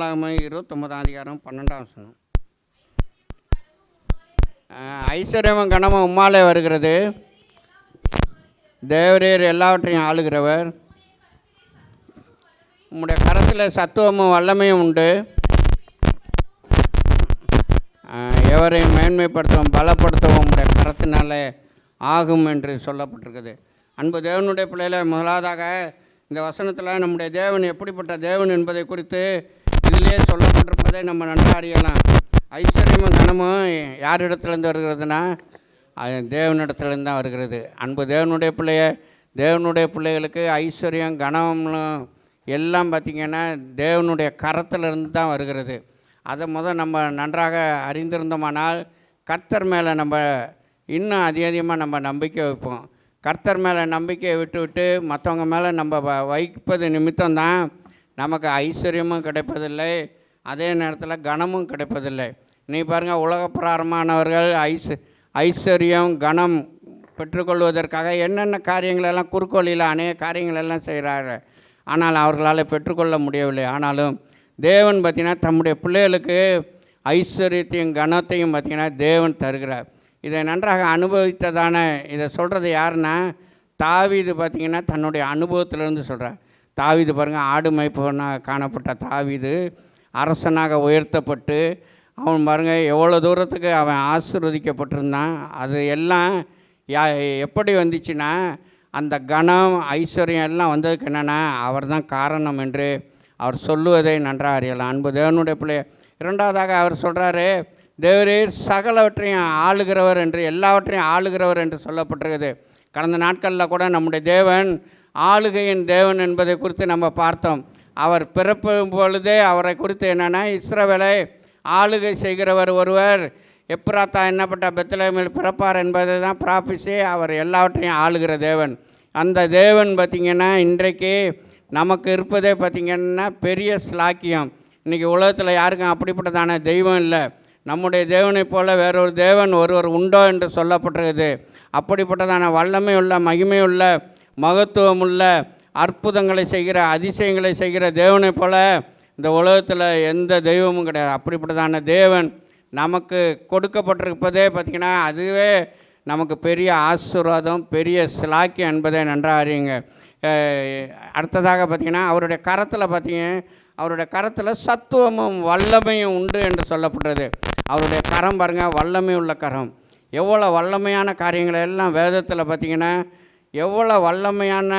நாளாகமம் 29:12 ஐஸ்வர்யமும் கனமும் உம்மாலே வருகிறது. தேவரீர் எல்லாவற்றையும் ஆளுகிறவர். உம்முடைய கரத்தில் சத்துவமும் வல்லமையும் உண்டு. எவரையும் மேன்மைப்படுத்தவும் பலப்படுத்தவும் உம்முடைய கரத்தினாலே ஆகும் என்று சொல்லப்பட்டிருக்குது. அன்பு தேவனுடைய பிள்ளைகளை, முதலாவதாக இந்த வசனத்தில் நம்முடைய தேவன் எப்படிப்பட்ட தேவன் என்பதை குறித்து இதிலே சொல்லப்பட்டிருப்பதை நம்ம நன்றாக அறியலாம். ஐஸ்வர்யமும் கனமும் யாரிடத்துலேருந்து வருகிறதுனா தேவனிடத்துலேருந்து தான் வருகிறது. அன்பு தேவனுடைய பிள்ளைகளுக்கு ஐஸ்வர்யம் கனம்னு எல்லாம் பார்த்திங்கன்னா தேவனுடைய கரத்திலிருந்து தான் வருகிறது. அதை நம்ம நன்றாக அறிந்திருந்தோமானால் கர்த்தர் மேலே நம்ம இன்னும் அதிகமாக நம்ம நம்பிக்கை வைப்போம். கர்த்தர் மேலே நம்பிக்கையை விட்டு மற்றவங்க மேலே நம்ம வைப்பது நிமித்தம்தான் நமக்கு ஐஸ்வர்யமும் கிடைப்பதில்லை, அதே நேரத்தில் கனமும் கிடைப்பதில்லை. நீ பாருங்கள், உலக பிரகாரமானவர்கள் ஐஸ்வர்யம் கனம் பெற்றுக்கொள்வதற்காக என்னென்ன காரியங்களெல்லாம் குறுக்கோளில் அநேக காரியங்களெல்லாம் செய்கிறார்கள். ஆனால் அவர்களால் பெற்றுக்கொள்ள முடியவில்லை. ஆனாலும் தேவன் பார்த்திங்கன்னா தம்முடைய பிள்ளைகளுக்கு ஐஸ்வர்யத்தையும் கனத்தையும் பார்த்திங்கன்னா தேவன் தருகிறார். இதை நன்றாக அனுபவித்ததான இதை சொல்கிறது யாருன்னா தாவீது பார்த்திங்கன்னா தன்னுடைய அனுபவத்திலேருந்து சொல்கிறார். தாவீது பாருங்கள், ஆடு மேய்ப்பவனாக காணப்பட்ட தாவீது அரசனாக உயர்த்தப்பட்டு அவன் பாருங்கள் எவ்வளோ தூரத்துக்கு அவன் ஆசீர்வதிக்கப்பட்டிருந்தான். அது எல்லாம் எப்படி வந்துச்சுன்னா அந்த கனம் ஐஸ்வர்யம் எல்லாம் வந்ததுக்கு என்னென்னா அவர் தான் காரணம் என்று அவர் சொல்லுவதை நன்றாக அறியலாம். அன்பு தேவனுடைய பிள்ளை, இரண்டாவதாக அவர் சொல்கிறாரு, தேவரீர் சகலவற்றையும் ஆளுகிறவர் என்று, எல்லாவற்றையும் ஆளுகிறவர் என்று சொல்லப்பட்டிருக்குது. கடந்த நாட்களில் கூட நம்முடைய தேவன் ஆளுகையின் தேவன் என்பதை குறித்து நம்ம பார்த்தோம். அவர் பிறப்பும் பொழுதே அவரை குறித்து என்னென்னா இஸ்ரவேலை ஆளுகை செய்கிறவர் ஒருவர் எப்ராத்தா என்னப்பட்ட பெத்லகேமில் பிறப்பார் என்பதை தான் பிராபிசி அவர் எல்லாவற்றையும் ஆளுகிற தேவன். அந்த தேவன் பார்த்திங்கன்னா இன்றைக்கு நமக்கு இருப்பதே பார்த்திங்கன்னா பெரிய ஸ்லாக்கியம். இன்றைக்கி உலகத்தில் யாருக்கும் அப்படிப்பட்டதான தெய்வம் இல்லை. நம்முடைய தேவனை போல வேறொரு தேவன் ஒருவர் உண்டோ என்று சொல்லப்பட்டிருக்குது. அப்படிப்பட்டதான வல்லமை உள்ள, மகிமை உள்ள, மகத்துவம் உள்ள, அற்புதங்களை செய்கிற, அதிசயங்களை செய்கிற தேவனை போல இந்த உலகத்தில் எந்த தெய்வமும் கிடையாது. அப்படிப்பட்டதான தேவன் நமக்கு கொடுக்கப்பட்டிருப்பதே பார்த்திங்கன்னா அதுவே நமக்கு பெரிய ஆசீர்வாதம், பெரிய சிலாக்கியம் என்பதை நன்றாக அறியுங்க. அடுத்ததாக பார்த்திங்கன்னா அவருடைய கரத்தில் சத்துவமும் வல்லமையும் உண்டு என்று சொல்லப்படுறது. அவருடைய கரம் பாருங்கள், வல்லமை உள்ள கரம். எவ்வளோ வல்லமையான காரியங்களை எல்லாம் வேதத்தில் பார்த்திங்கன்னா எவ்வளோ வல்லமையான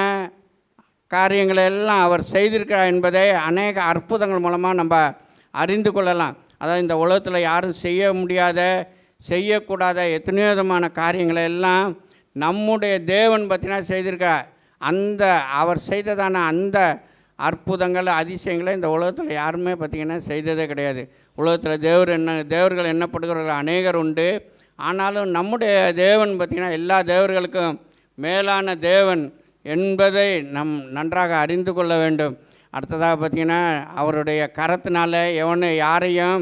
காரியங்களை எல்லாம் அவர் செய்திருக்கிறார் என்பதை அநேக அற்புதங்கள் மூலமாக நம்ம அறிந்து கொள்ளலாம். அதாவது இந்த உலகத்தில் யாரும் செய்ய முடியாத, செய்யக்கூடாத எத்தனையோ விதமான காரியங்களை எல்லாம் நம்முடைய தேவன் பார்த்திங்கன்னா செய்திருக்கார். அந்த அவர் செய்ததான அந்த அற்புதங்கள், அதிசயங்களை இந்த உலகத்தில் யாருமே பார்த்திங்கன்னா செய்ததே கிடையாது. உலகத்தில் தேவர்கள் எண்ணப்படுகிறவர்கள் அநேகர் உண்டு. ஆனாலும் நம்முடைய தேவன் பார்த்திங்கன்னா எல்லா தேவர்களுக்கும் மேலான தேவன் என்பதை நன்றாக அறிந்து கொள்ள வேண்டும். அடுத்ததாக பார்த்திங்கன்னா அவருடைய கரத்தினால யாரையும்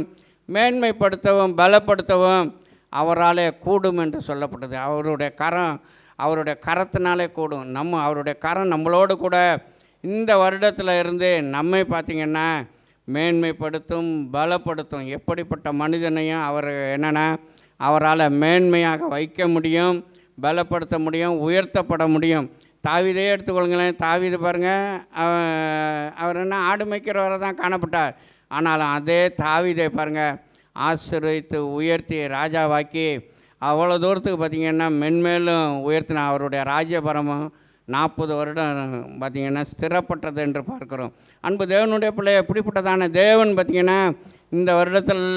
மேன்மைப்படுத்தவும் பலப்படுத்தவும் அவராலே கூடும் என்று சொல்லப்பட்டது. அவருடைய கரத்தினாலே கூடும். அவருடைய கரம் நம்மளோடு கூட இந்த வருடத்தில் இருந்து நம்மை பார்த்திங்கன்னா மேன்மைப்படுத்தும், பலப்படுத்தும். எப்படிப்பட்ட மனிதனையும் அவர் என்னென்னா அவரால் மேன்மையாக வைக்க முடியும், பலப்படுத்த முடியும், உயர்த்தப்பட முடியும். தாவீதே எடுத்துக்கொள்ளுங்களேன். தாவீது பாருங்கள், அவர் என்ன ஆடு மேய்க்கிறவரை தான் காணப்பட்டார். ஆனாலும் அதே தாவீதை பாருங்கள் ஆசீர்வதித்து உயர்த்தி ராஜாவாக்கி அவ்வளோ தூரத்துக்கு பார்த்திங்கன்னா மென்மேலும் உயர்த்தின அவருடைய ராஜ்யபரமும் 40 வருடம் பார்த்திங்கன்னா ஸ்திரப்பட்டது என்று பார்க்குறோம். அன்பு தேவனுடைய பிள்ளை, எப்படிப்பட்டதான தேவன் பார்த்திங்கன்னா இந்த வருடத்தில்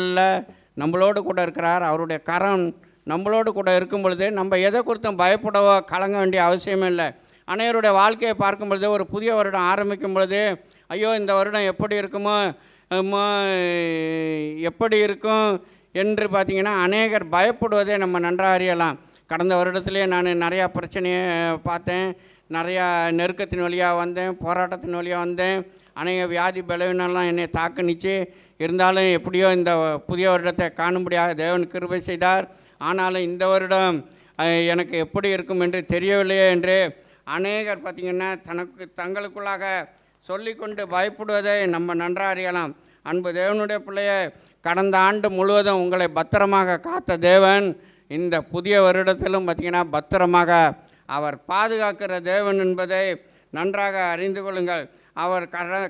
நம்மளோடு கூட இருக்கிறார். அவருடைய கரம் நம்மளோடு கூட இருக்கும் பொழுது நம்ம எதை குறித்தும் பயப்படவோ கலங்க வேண்டிய அவசியமே இல்லை. அனைவருடைய வாழ்க்கையை பார்க்கும் பொழுது, ஒரு புதிய வருடம் ஆரம்பிக்கும் பொழுது ஐயோ இந்த வருடம் எப்படி இருக்கும் என்று பார்த்திங்கன்னா அநேகர் பயப்படுவதை நம்ம நன்றாக அறியலாம். கடந்த வருடத்துலேயே நான் நிறையா பிரச்சனையை பார்த்தேன், நிறையா நெருக்கத்தின் வழியாக வந்தேன், போராட்டத்தின் வழியாக வந்தேன், அநேக வியாதி பலவீனம்லாம் என்னை தாக்குனிச்சு. இருந்தாலும் எப்படியோ இந்த புதிய வருடத்தை காணும்படியாக தேவன் கிருபை செய்தார். ஆனாலும் இந்த வருடம் எனக்கு எப்படி இருக்கும் என்று தெரியவில்லையே என்று அநேகர் பார்த்திங்கன்னா தங்களுக்குள்ளாக சொல்லிக்கொண்டு பயப்படுவதை நம்ம நன்றாக அறியலாம். அன்பு தேவனுடைய பிள்ளையை கடந்த ஆண்டு முழுவதும் உங்களை பத்திரமாக காத்த தேவன் இந்த புதிய வருடத்திலும் பார்த்திங்கன்னா பத்திரமாக அவர் பாதுகாக்கிற தேவன் என்பதை நன்றாக அறிந்து கொள்ளுங்கள். அவர்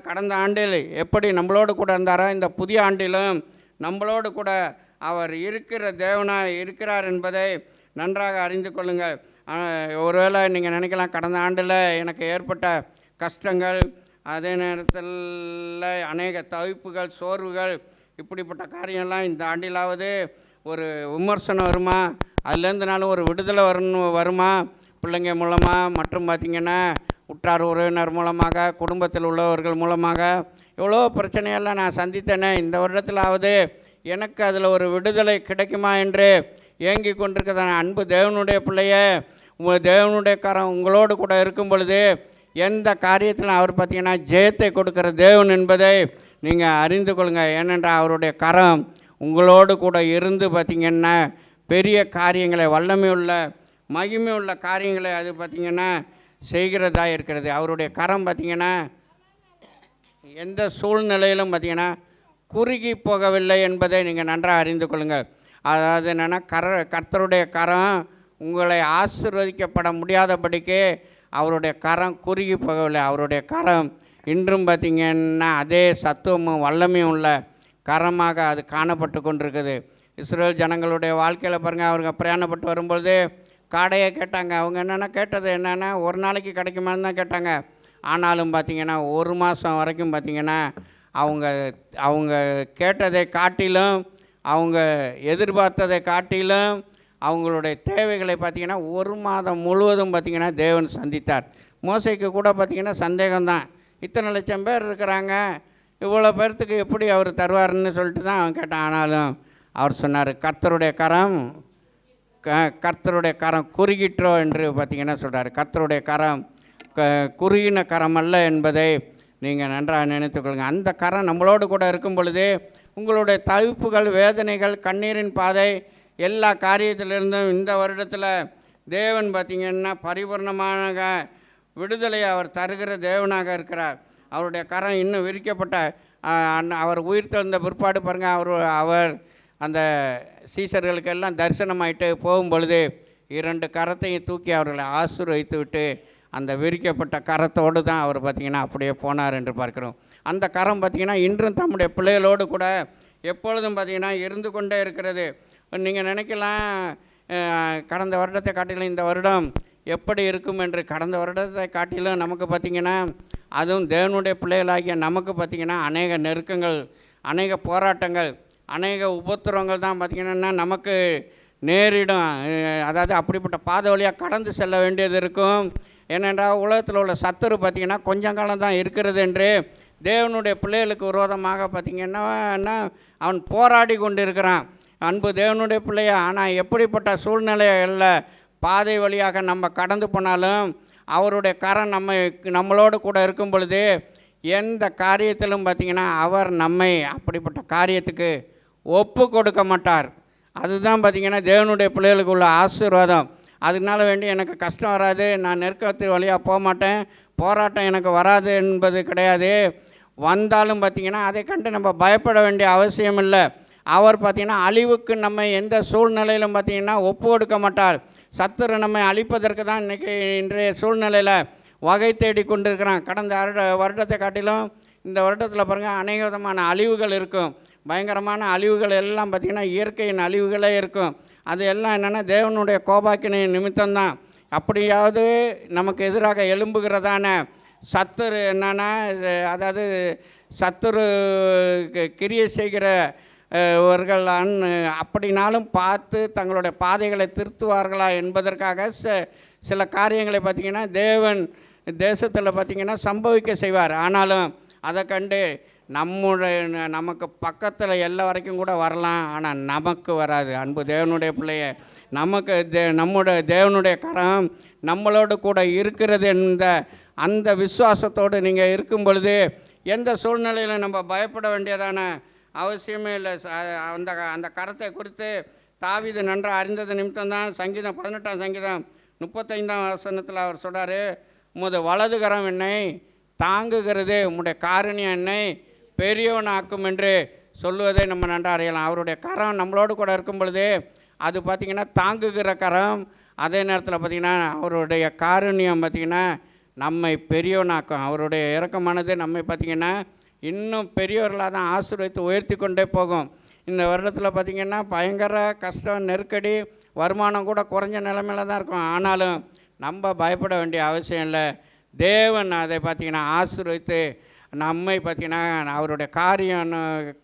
கடந்த ஆண்டில் எப்படி நம்மளோடு கூட இருந்தாரோ இந்த புதிய ஆண்டிலும் நம்மளோடு கூட அவர் இருக்கிற தேவனாக இருக்கிறார் என்பதை நன்றாக அறிந்து கொள்ளுங்கள். ஒருவேளை நீங்கள் நினைக்கலாம், கடந்த ஆண்டில் எனக்கு ஏற்பட்ட கஷ்டங்கள், அதே நேரத்தில் அநேக தவிப்புகள், சோர்வுகள், இப்படிப்பட்ட காரியம்லாம் இந்த ஆண்டிலாவது ஒரு விமர்சனம் வருமா, அதுலேருந்துனாலும் ஒரு விடுதலை வருமா, பிள்ளைங்க மூலமாக மற்றும் பார்த்திங்கன்னா உற்றார் உறவினர் மூலமாக, குடும்பத்தில் உள்ளவர்கள் மூலமாக எவ்வளோ பிரச்சனையெல்லாம் நான் சந்தித்தேனே, இந்த வருடத்திலாவது எனக்கு அதில் ஒரு விடுதலை கிடைக்குமா என்று ஏங்கி கொண்டிருக்கிறதான அன்பு தேவனுடைய பிள்ளைய, தேவனுடைய கரம் உங்களோடு கூட இருக்கும் பொழுது எந்த காரியத்தில் அவர் பார்த்திங்கன்னா ஜெயத்தை கொடுக்குற தேவன் என்பதை நீங்கள் அறிந்து கொள்ளுங்கள். ஏனென்றால் அவருடைய கரம் உங்களோடு கூட இருந்து பார்த்திங்கன்னா பெரிய காரியங்களை, வல்லமை உள்ள மகிமை உள்ள காரியங்களை அது பார்த்திங்கன்னா செய்கிறதா இருக்கிறது. அவருடைய கரம் பார்த்திங்கன்னா எந்த சூழ்நிலையிலும் பார்த்திங்கன்னா குறுகி போகவில்லை என்பதை நீங்கள் நன்றாக அறிந்து கொள்ளுங்கள். அதாவது என்னென்னா கர்த்தருடைய கரம் உங்களை ஆசீர்வதிக்கப்பட முடியாதபடிக்கு அவருடைய கரம் குறுகி போகவில்லை. அவருடைய கரம் இன்றும் பார்த்திங்கன்னா அதே சத்துவமும் வல்லமையும் உள்ள கரமாக அது காணப்பட்டு கொண்டிருக்குது. இஸ்ரேல் ஜனங்களுடைய வாழ்க்கையில் பாருங்கள், அவங்க பிரயாணப்பட்டு வரும்பொழுது காடையை கேட்டாங்க. அவங்க என்னென்னா கேட்டது என்னென்னா ஒரு நாளைக்கு கிடைக்குமான்னு தான் கேட்டாங்க. ஆனாலும் பார்த்திங்கன்னா ஒரு மாதம் வரைக்கும் பார்த்திங்கன்னா அவங்க கேட்டதை காட்டிலும், அவங்க எதிர்பார்த்ததை காட்டிலும் அவங்களுடைய தேவைகளை பார்த்திங்கன்னா ஒரு மாதம் முழுவதும் பார்த்திங்கன்னா தேவன் சந்தித்தார். மோசைக்கு கூட பார்த்திங்கன்னா சந்தேகம்தான், இத்தனை லட்சம் பேர் இருக்கிறாங்க, இவ்வளோ பேர்த்துக்கு எப்படி அவர் தருவார்னு சொல்லிட்டு தான் அவன் கேட்டான். ஆனாலும் அவர் சொன்னார், கர்த்தருடைய கரம் குறுகிற்றோ என்று பார்த்திங்கன்னா சொல்கிறார். கர்த்தருடைய கரம் குறுகின கரம் அல்ல என்பதை நீங்கள் நன்றாக நினைத்துக்கொள்ளுங்கள். அந்த கரம் நம்மளோடு கூட இருக்கும் பொழுது உங்களுடைய தவிப்புகள், வேதனைகள், கண்ணீரின் பாதை எல்லா காரியத்திலிருந்தும் இந்த வருடத்தில் தேவன் பார்த்திங்கன்னா பரிபூர்ணமான விடுதலையை அவர் தருகிற தேவனாக இருக்கிறார். அவருடைய கரம் இன்னும் விரிக்கப்பட்ட அவர் உயிர் தெழுந்த பிற்பாடு பாருங்கள், அவர் அந்த சீசர்களுக்கெல்லாம் தரிசனமாயிட்டு போகும்பொழுது 2 கரத்தையும் தூக்கி அவர்களை ஆசீர்வதித்து விட்டு அந்த விரிக்கப்பட்ட கரத்தோடு தான் அவர் பார்த்திங்கன்னா அப்படியே போனார் என்று பார்க்குறோம். அந்த கரம் பார்த்திங்கன்னா இன்றும் தம்முடைய பிள்ளைகளோடு கூட எப்பொழுதும் பார்த்திங்கன்னா இருந்து கொண்டே இருக்கிறது. நீங்கள் நினைக்கலாம், கடந்த வருடத்தை காட்டிலும் இந்த வருடம் எப்படி இருக்கும் என்று. கடந்த வருடத்தை காட்டிலும் நமக்கு பார்த்திங்கன்னா, அதுவும் தேவனுடைய பிள்ளைகளாகிய நமக்கு பார்த்திங்கன்னா அநேக நெருக்கங்கள், அநேக போராட்டங்கள், அநேக உபத்திரவங்கள் தான் பார்த்திங்கன்னா நமக்கு நேரிடும். அதாவது அப்படிப்பட்ட பாதை வழியாக கடந்து செல்ல வேண்டியது இருக்கும். ஏனென்றால் உலகத்தில் உள்ள சத்துரு பார்த்திங்கன்னா கொஞ்சம் காலம் தான் இருக்கிறது என்று தேவனுடைய பிள்ளைகளுக்கு விரோதமாக பார்த்திங்கன்னா அவன் போராடி கொண்டு இருக்கிறான். அன்பு தேவனுடைய பிள்ளைய, ஆனால் எப்படிப்பட்ட சூழ்நிலைகளில் பாதை வழியாக நம்ம கடந்து போனாலும் அவருடைய கரம் நம்மளோடு கூட இருக்கும் பொழுது எந்த காரியத்திலும் பார்த்திங்கன்னா அவர் நம்மை அப்படிப்பட்ட காரியத்துக்கு ஒப்பு கொடுக்க மாட்டார். அதுதான் பார்த்திங்கன்னா தேவனுடைய பிள்ளைகளுக்கு உள்ள ஆசீர்வாதம். அதனால வேண்டி எனக்கு கஷ்டம் வராது, நான் நெருக்கத்து வழியாக போக மாட்டேன், போராட்டம் எனக்கு வராது என்பது கிடையாது. வந்தாலும் பார்த்திங்கன்னா அதை கண்டு நம்ம பயப்பட வேண்டிய அவசியம் இல்லை. அவர் பார்த்திங்கன்னா அழிவுக்கு நம்ம எந்த சூழ்நிலையிலும் பார்த்திங்கன்னா ஒப்பு கொடுக்க மாட்டார். சத்துரு நம்மை அழிப்பதற்கு தான் இன்றைய சூழ்நிலையில் வகை தேடி கொண்டிருக்கிறான். கடந்த வருடத்தை காட்டிலும் இந்த வருடத்தில் பாருங்கள் அநேக விதமான அழிவுகள் இருக்கும். பயங்கரமான அழிவுகள் எல்லாம் பார்த்திங்கன்னா இயற்கையின் அழிவுகளே இருக்கும். அது எல்லாம் என்னென்னா தேவனுடைய கோபாக்கினை நிமித்தம்தான். அப்படியாவது நமக்கு எதிராக எழும்புகிறதான சத்துரு என்னென்னா, அதாவது சத்துரு கிரியை செய்கிறவர்கள் அப்படினாலும் பார்த்து தங்களுடைய பாதைகளை திருத்துவார்களா என்பதற்காக சில காரியங்களை பார்த்திங்கன்னா தேவன் தேசத்தில் பார்த்திங்கன்னா சம்பவிக்க செய்வார். ஆனாலும் அதை கண்டு நமக்கு பக்கத்தில் எல்லா வரைக்கும் கூட வரலாம், ஆனால் நமக்கு வராது. அன்பு தேவனுடைய பிள்ளைய, நமக்கு நம்முடைய தேவனுடைய கரம் நம்மளோடு கூட இருக்கிறது என்ற அந்த விசுவாசத்தோடு நீங்கள் இருக்கும் பொழுது எந்த சூழ்நிலையில் நம்ம பயப்பட வேண்டியதான அவசியமே இல்லை. அந்த கரத்தை குறித்து தாவீது நன்றாக அறிந்தது நிமித்தம்தான் சங்கீதம் 18ஆம் சங்கீதம் 35ஆம் வசனத்தில் அவர் சொல்கிறார், உமது வலது கரம் என்னை தாங்குகிறது, உம்முடைய காருண்யம் என்னை பெரியவனாக்கும் என்று சொல்லுவதை நம்ம நன்றாக அறியலாம். அவருடைய கரம் நம்மளோடு கூட இருக்கும் பொழுது அது பார்த்திங்கன்னா தாங்குகிற கரம். அதே நேரத்தில் பார்த்திங்கன்னா அவருடைய காருண்யம் பார்த்திங்கன்னா நம்மை பெரியவனாக்கும். அவருடைய இரக்கமானது நம்மை பார்த்திங்கன்னா இன்னும் பெரியவர்களாக தான் ஆசீர்வதித்து உயர்த்தி கொண்டே போகும். இந்த வருடத்தில் பார்த்திங்கன்னா பயங்கர கஷ்டம், நெருக்கடி, வருமானம் கூட குறைஞ்ச நிலைமையில தான் இருக்கும். ஆனாலும் நம்ம பயப்பட வேண்டிய அவசியம் இல்லை. தேவன் அதை பார்த்திங்கன்னா ஆசீர்வதித்து நம்மை பார்த்திங்கன்னா அவருடைய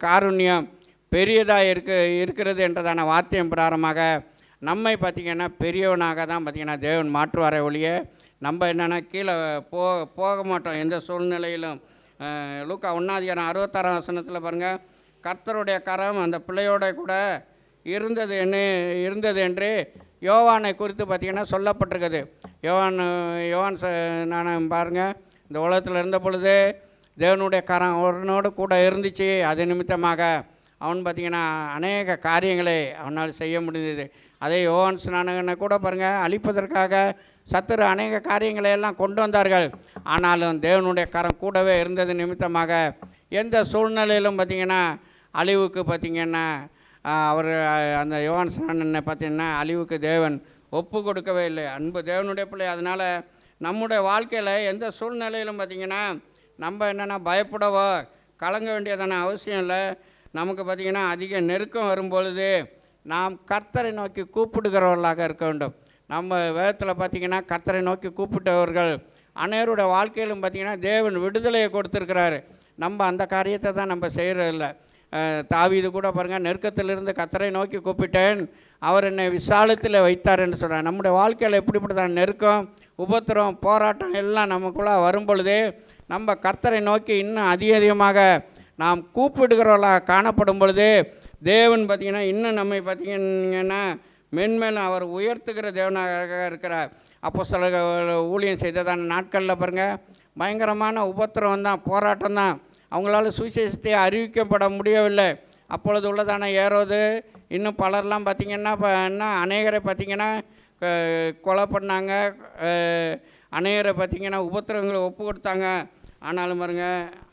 காருண்யம் பெரியதாக இருக்கிறது என்றதான வார்த்தையின் பிரகாரமாக நம்மை பார்த்திங்கன்னா பெரியவனாக தான் பார்த்திங்கன்னா தேவன் மாற்றுவாரை ஒழிய நம்ம என்னென்னா கீழே போக மாட்டோம் எந்த சூழ்நிலையிலும். லூக்கா 1:66 பாருங்கள், கர்த்தருடைய கரம் அந்த பிள்ளையோட கூட இருந்தது என்று யோவானை குறித்து பார்த்திங்கன்னா சொல்லப்பட்டிருக்குது. யோவான் நான் பாருங்கள், இந்த உலகத்தில் இருந்த பொழுது தேவனுடைய கரம் அவனோடு கூட இருந்துச்சு. அது நிமித்தமாக அவன் பார்த்திங்கன்னா அநேக காரியங்களை அவனால் செய்ய முடிந்தது. அதே யோவான் ஸ்நானகனை கூட பாருங்கள், அழிப்பதற்காக சத்துரு அநேக காரியங்களை எல்லாம் கொண்டு வந்தார்கள். ஆனாலும் தேவனுடைய கரம் கூடவே இருந்தது நிமித்தமாக எந்த சூழ்நிலையிலும் பார்த்திங்கன்னா அழிவுக்கு பார்த்திங்கன்னா அவர் அந்த யோவான் ஸ்நானனை பார்த்திங்கன்னா அழிவுக்கு தேவன் ஒப்பு கொடுக்கவே இல்லை. அன்பு தேவனுடைய பிள்ளை, அதனால் நம்முடைய வாழ்க்கையில் எந்த சூழ்நிலையிலும் பார்த்திங்கன்னா நம்ம என்னென்னா பயப்படவோ கலங்க வேண்டியதான அவசியம் இல்லை. நமக்கு பார்த்திங்கன்னா அதிக நெருக்கம் வரும்பொழுது நாம் கர்த்தரை நோக்கி கூப்பிடுகிறவர்களாக இருக்க வேண்டும். நம்ம வேதத்தில் பார்த்திங்கன்னா கர்த்தரை நோக்கி கூப்பிட்டவர்கள் அனைவருடைய வாழ்க்கையிலும் பார்த்திங்கன்னா தேவன் விடுதலையை கொடுத்துருக்கிறாரு. நம்ம அந்த காரியத்தை தான் நம்ம செய்கிறதில்ல. தாவீது கூட பாருங்கள், நெருக்கத்திலிருந்து கர்த்தரை நோக்கி கூப்பிட்டேன், அவர் என்னை விசாலத்தில் வைத்தார் என்று சொல்கிறார். நம்முடைய வாழ்க்கையில் எப்படிப்பட்டதான் நெருக்கம், உபத்திரம், போராட்டம் எல்லாம் நமக்குள்ளே வரும் பொழுது நம்ம கர்த்தரை நோக்கி இன்னும் அதிகமாக நாம் கூப்பிடுகிறவர்களாக காணப்படும் பொழுது தேவன் பார்த்திங்கன்னா இன்னும் நம்மை பார்த்திங்கன்னா மென்மேலும் அவர் உயர்த்துகிற தேவனாக இருக்கிறார். அப்போஸ்தலர்கள் ஊழியம் செய்ததான நாட்களில் பாருங்கள், பயங்கரமான உபத்திரம் தான், போராட்டம் தான். அவங்களால சுவிசேஷத்தை அறிவிக்கப்பட முடியவில்லை. அப்பொழுது உள்ளதான ஏரோது இன்னும் பலர்லாம் பார்த்திங்கன்னா என்ன அநேகரை பார்த்திங்கன்னா கொலை பண்ணாங்க, அநேகரை பார்த்திங்கன்னா உபத்திரங்களை ஒப்பு கொடுத்தாங்க. ஆனாலும் பாருங்க,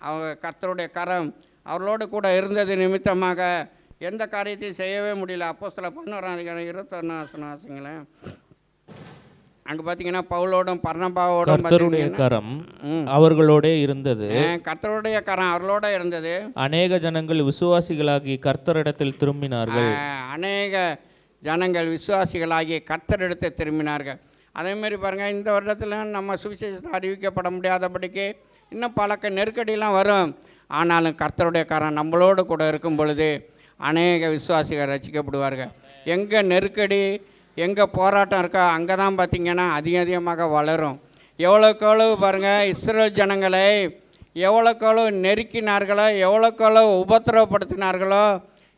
அவங்க கர்த்தருடைய கரம் அவர்களோடு கூட இருந்தது நிமித்தமாக எந்த காரியத்தையும் செய்யவே முடியல. அப்போஸ்தலர் 11:21 அங்கே பார்த்தீங்கன்னா பவுலோடும் பர்னபாவோடும் கர்த்தருடைய கரம் அவர்களோட இருந்தது. கர்த்தருடைய கரம் அவர்களோட இருந்தது. அநேக ஜனங்கள் விசுவாசிகளாகி கர்த்தரிடத்தில் திரும்பினார்கள். அநேக ஜனங்கள் விசுவாசிகளாகி கர்த்தரிடத்தில் திரும்பினார்கள். அதேமாரி பாருங்கள், இந்த வருடத்தில் நம்ம சுவிசேஷத்தை அறிவிக்கப்பட முடியாதபடிக்கு இன்னும் பல நெருக்கடியெலாம் வரும். ஆனாலும் கர்த்தருடைய கரம் நம்மளோடு கூட இருக்கும் பொழுது அநேக விசுவாசிகள் ரசிக்கப்படுவார்கள். எங்கே நெருக்கடி, எங்கே போராட்டம் இருக்கோ அங்கே தான் பார்த்திங்கன்னா அதிகமாக வளரும். எவ்வளோக்கெவ்வளவு பாருங்கள், இஸ்ரேல் ஜனங்களை எவ்வளோக்கெவ்வளவு நெருக்கினார்களோ, எவ்வளோக்கெவ்வளவு உபத்திரவப்படுத்தினார்களோ,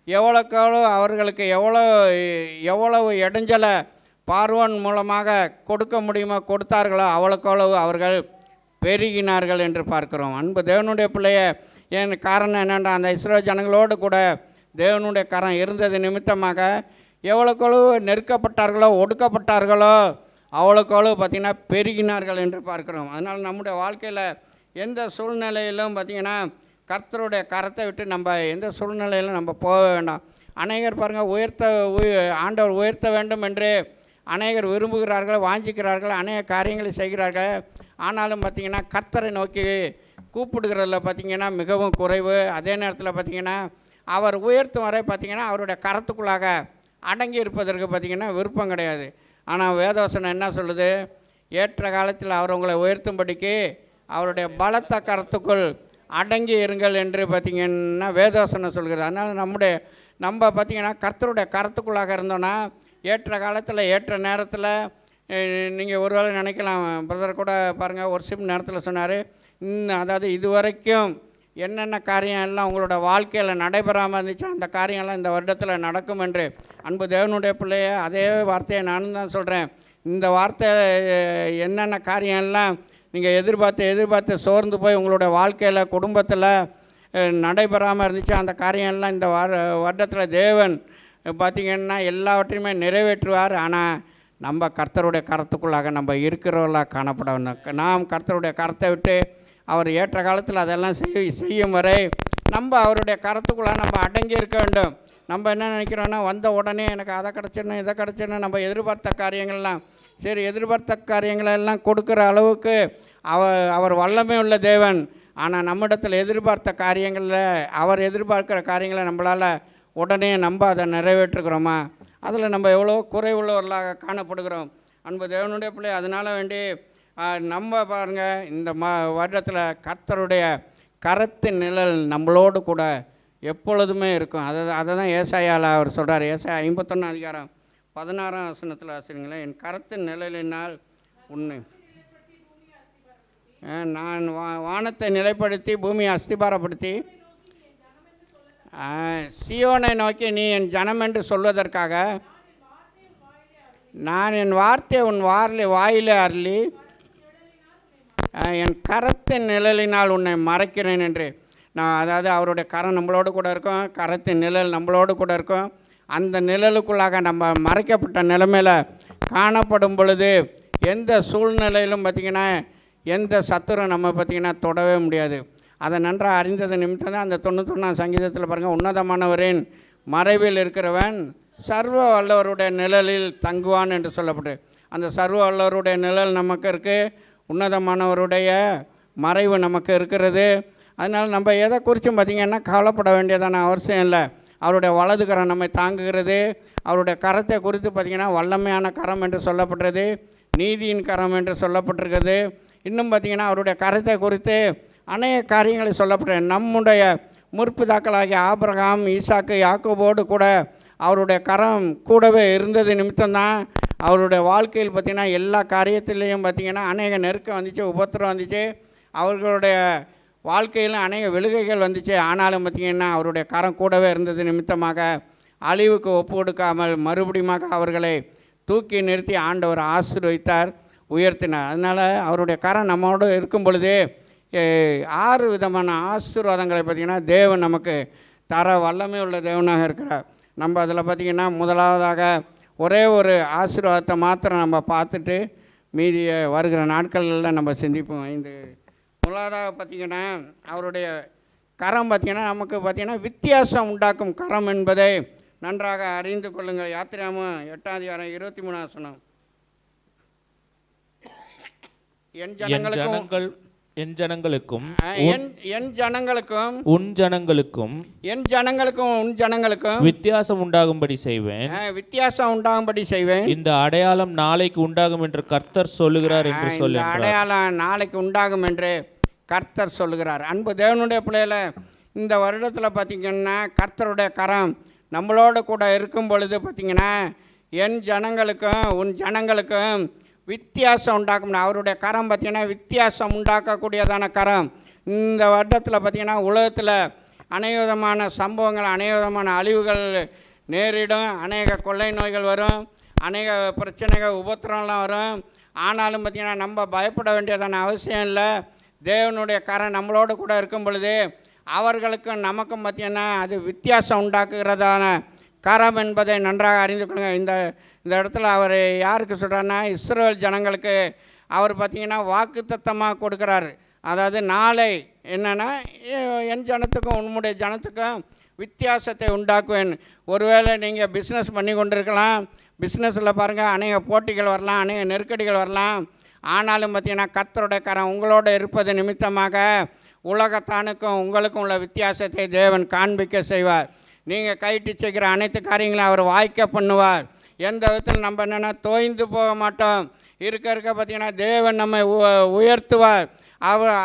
எவ்வளோக்கெவ்வளவு அவர்களுக்கு எவ்வளவு இடைஞ்சலை பார்வோன் மூலமாக கொடுக்க முடியுமோ கொடுத்தார்களோ அவ்வளோக்கவ்வளவு அவர்கள் பெருகினார்கள் என்று பார்க்கிறோம். அன்பு தேவனுடைய பிள்ளைய, ஏன் காரணம் என்னென்னா அந்த இஸ்ரேல் ஜனங்களோடு கூட தேவனுடைய கரம் இருந்தது நிமித்தமாக எவ்வளோக்கவ்வளவு நெருக்கப்பட்டார்களோ, ஒடுக்கப்பட்டார்களோ அவ்வளோக்கவ்வளவு பார்த்திங்கன்னா பெருகினார்கள் என்று பார்க்கிறோம். அதனால் நம்முடைய வாழ்க்கையில் எந்த சூழ்நிலையிலும் பார்த்திங்கன்னா கர்த்தருடைய கரத்தை விட்டு நம்ம எந்த சூழ்நிலையிலும் நம்ம போக வேண்டாம். அநேகர் பாருங்கள், ஆண்டவர் உயர்த்த வேண்டும் என்று அநேகர் விரும்புகிறார்கள், வாஞ்சிக்கிறார்கள், அநேக காரியங்களை செய்கிறார்கள். ஆனாலும் பார்த்திங்கன்னா கர்த்தரை நோக்கி கூப்பிடுகிறதில் பார்த்திங்கன்னா மிகவும் குறைவு. அதே நேரத்தில் பார்த்திங்கன்னா அவர் உயர்த்தும் வரை பார்த்திங்கன்னா அவருடைய கரத்துக்குள்ளாக அடங்கி இருப்பதற்கு பார்த்திங்கன்னா விருப்பம் கிடையாது. ஆனால் வேதவசனம் என்ன சொல்லுது? ஏற்ற காலத்தில் அவர் உங்களை உயர்த்தும்படிக்கு அவருடைய பலத்த கரத்துக்குள் அடங்கி இருங்கள் என்று பார்த்திங்கன்னா வேதவசனம் சொல்கிறது. அதனால் நம்ம பார்த்திங்கன்னா கர்த்தருடைய கரத்துக்குள்ளாக இருந்தோன்னா ஏற்ற காலத்தில் ஏற்ற நேரத்தில் நீங்கள் ஒருவேளை நினைக்கலாம், பிரதர் கூட பாருங்கள் ஒரு சிம் நேரத்தில் சொன்னார், அதாவது இதுவரைக்கும் என்னென்ன காரியம் எல்லாம் உங்களோட வாழ்க்கையில் நடைபெறாமல் இருந்துச்சு அந்த காரியம்லாம் இந்த வருடத்தில் நடக்கும் என்று. அன்பு தேவனுடைய பிள்ளைய, அதே வார்த்தையை நானும் தான் சொல்கிறேன். இந்த வார்த்தை என்னென்ன காரியம் எல்லாம் நீங்கள் எதிர்பார்த்து சோர்ந்து போய் உங்களோட வாழ்க்கையில் குடும்பத்தில் நடைபெறாமல் இருந்துச்சு அந்த காரியம் எல்லாம் இந்த வருடத்தில் தேவன் பார்த்திங்கன்னா எல்லாவற்றையுமே நிறைவேற்றுவார். ஆனால் நம்ம கர்த்தருடைய கரத்துக்குள்ளாக நம்ம இருக்கிறவர்களாக காணப்படணும். நாம் கர்த்தருடைய கரத்தை விட்டு அவர் ஏற்ற காலத்தில் அதெல்லாம் செய்யும் வரை நம்ம அவருடைய கரத்துக்குள்ளே நம்ம அடங்கி இருக்க வேண்டும். நம்ம என்ன நினைக்கிறோன்னா, வந்த உடனே எனக்கு அதை கிடச்சிடணும் இதை கிடச்சிடணும், நம்ம எதிர்பார்த்த காரியங்கள்லாம் சரி எதிர்பார்த்த காரியங்களெல்லாம் கொடுக்குற அளவுக்கு அவர் வல்லமை உள்ள தேவன். ஆனால் நம்மிடத்தில் எதிர்பார்த்த காரியங்களில் அவர் எதிர்பார்க்குற காரியங்களை நம்மளால் உடனே நம்ம அதை நிறைவேற்றுக்கிறோமா? அதில் நம்ம எவ்வளோ குறைவுள்ளவர்களாக காணப்படுகிறோம். அன்பு தேவனுடைய பிள்ளை, அதனால் வேண்டி நம்ம பாருங்கள், இந்த வருடத்தில் கர்த்தருடைய கரத்தின் நிழல் நம்மளோடு கூட எப்பொழுதுமே இருக்கும். அதை தான் ஏசாயால் அவர் சொல்கிறார். ஏசாயா 51 அதிகாரம் 16 வசனத்தில் ஆசிரியங்களேன், என் கரத்தின் நிழலினால் உன்னை நான் வானத்தை நிலைப்படுத்தி பூமியை அஸ்திபாரப்படுத்தி சீயோனை நோக்கி நீ என் ஜனம் என்று சொல்வதற்காக நான் என் வார்த்தையை உன் வாயிலே அருளி என் கரத்தின் நிழலினால் உன்னை மறைக்கிறேன் என்று. அதாவது அவருடைய கரம் நம்மளோடு கூட இருக்கும், கரத்தின் நிழல் நம்மளோடு கூட இருக்கும். அந்த நிழலுக்குள்ளாக நம்ம மறைக்கப்பட்ட நிலைமையில் காணப்படும் பொழுது எந்த சூழ்நிலையிலும் பார்த்திங்கன்னா எந்த சத்துரும் நம்ம பார்த்திங்கன்னா தொடவே முடியாது. அதை நன்றாக அறிந்தது நிமித்தம் தான் அந்த 91 சங்கீதத்தில் பாருங்கள், உன்னதமானவரின் மறைவில் இருக்கிறவன் சர்வ வல்லவருடைய நிழலில் தங்குவான் என்று சொல்லப்பட்டு, அந்த சர்வ வல்லவருடைய நிழல் நமக்கு இருக்குது, உன்னதமானவருடைய மறைவு நமக்கு இருக்கிறது. அதனால் நம்ம எதை குறித்தும் பார்த்திங்கன்னா கவலைப்பட வேண்டியதான அவசியம் இல்லை. அவருடைய வலது கரம் நம்மை தாங்குகிறது. அவருடைய கரத்தை குறித்து பார்த்திங்கன்னா வல்லமையான கரம் என்று சொல்லப்பட்டது, நீதியின் கரம் என்று சொல்லப்பட்டிருக்கிறது. இன்னும் பார்த்திங்கன்னா அவருடைய கரத்தை குறித்து அநேக காரியங்களை சொல்லப்பட்டது. நம்முடைய முற்பிதாக்களாகிய ஆபிரகாம், ஈசாக்கு, யாக்கோபோடு கூட அவருடைய கரம் கூடவே இருந்தது நிமித்தம்தான் அவருடைய வாழ்க்கையில் பார்த்திங்கன்னா எல்லா காரியத்திலையும் பார்த்திங்கன்னா அநேக நெருக்கம் வந்துச்சு, உபத்திரம் வந்துச்சு, அவர்களுடைய வாழ்க்கையில் அநேக விழுகைகள் வந்துச்சு. ஆனாலும் பார்த்திங்கன்னா அவருடைய கரம் கூடவே இருந்தது நிமித்தமாக அழிவுக்கு ஒப்பு கொடுக்காமல் மறுபடியுமாக அவர்களை தூக்கி நிறுத்தி ஆண்டவர் ஆசீர்வதித்தார், உயர்த்தினார். அதனால் அவருடைய கரம் நம்மோடு இருக்கும் பொழுது 6 விதமான ஆசீர்வாதங்களை பார்த்திங்கன்னா தேவன் நமக்கு தர வல்லமை உள்ள தேவனாக இருக்கிறார். நம்ம அதில் பார்த்திங்கன்னா முதலாவதாக ஒரே ஒரு ஆசீர்வாதத்தை மாத்திரம் நம்ம பார்த்துட்டு மீதிய வருகிற நாட்களில் நம்ம சிந்திப்போம். முதலாவதாக பார்த்திங்கன்னா அவருடைய கரம் பார்த்திங்கன்னா நமக்கு பார்த்திங்கன்னா வித்தியாசம் உண்டாக்கும் கரம் என்பதை நன்றாக அறிந்து கொள்ளுங்கள். யாத்திராமம் 8 அதிகாரம் 23 வசனம், என் ஜனங்களுக்கும் உன் ஜனங்களுக்கும் வித்தியாசம் உண்டாகும்படி செய்வேன். இந்த அடையாளம் நாளைக்கு உண்டாகும் என்று கர்த்தர் சொல்லுகிறார் என்று சொல்லி, அடையாளம் நாளைக்கு உண்டாகும் என்று கர்த்தர் சொல்லுகிறார். அன்பு தேவனுடைய பிள்ளைகள, இந்த வருடத்தில் பார்த்திங்கன்னா கர்த்தருடைய கரம் நம்மளோட கூட இருக்கும் பொழுது பார்த்திங்கன்னா என் ஜனங்களுக்கும் உன் ஜனங்களுக்கும் வித்தியாசம் உண்டாக்கும். அவருடைய கரம் பார்த்திங்கன்னா வித்தியாசம் உண்டாக்கக்கூடியதான கரம். இந்த வருடத்தில் பார்த்திங்கன்னா உலகத்தில் அநேகமான சம்பவங்கள், அநேகமான அழிவுகள் நேரிடும், அநேக கொள்ளை நோய்கள் வரும், அநேக பிரச்சனைகள் உபத்திரம்லாம் வரும். ஆனாலும் பார்த்திங்கன்னா நம்ம பயப்பட வேண்டியதான அவசியம் இல்லை. தேவனுடைய கரம் நம்மளோடு கூட இருக்கும் பொழுது அவர்களுக்கும் நமக்கும் பார்த்திங்கன்னா அது வித்தியாசம் உண்டாக்குகிறதான கரம் என்பதை நன்றாக அறிந்து கொள்ளுங்க. இந்த இடத்துல அவர் யாருக்கு சொல்கிறாருன்னா இஸ்ரவேல் ஜனங்களுக்கு அவர் பார்த்திங்கன்னா வாக்குத்தத்தமாக கொடுக்குறாரு. அதாவது நாளை என்னென்னா என் ஜனத்துக்கும் உன்னுடைய ஜனத்துக்கும் வித்தியாசத்தை உண்டாக்குவேன். ஒருவேளை நீங்கள் பிஸ்னஸ் பண்ணி கொண்டிருக்கலாம், பிஸ்னஸில் பாருங்கள் அநேக போட்டிகள் வரலாம், அநேக நெருக்கடிகள் வரலாம். ஆனாலும் பார்த்திங்கன்னா கர்த்தருடைய கரம் உங்களோடு இருப்பது நிமித்தமாக உலகத்தானுக்கும் உங்களுக்கும் உள்ள வித்தியாசத்தை தேவன் காண்பிக்க செய்வார். நீங்கள் கைட்டு செய்கிற அனைத்து காரியங்களும் அவர் வாய்க்க பண்ணுவார். எந்த விதத்தில் நம்ம என்னென்னா தோய்ந்து போக மாட்டோம். இருக்க பார்த்திங்கன்னா தேவன் நம்மை உயர்த்துவார்.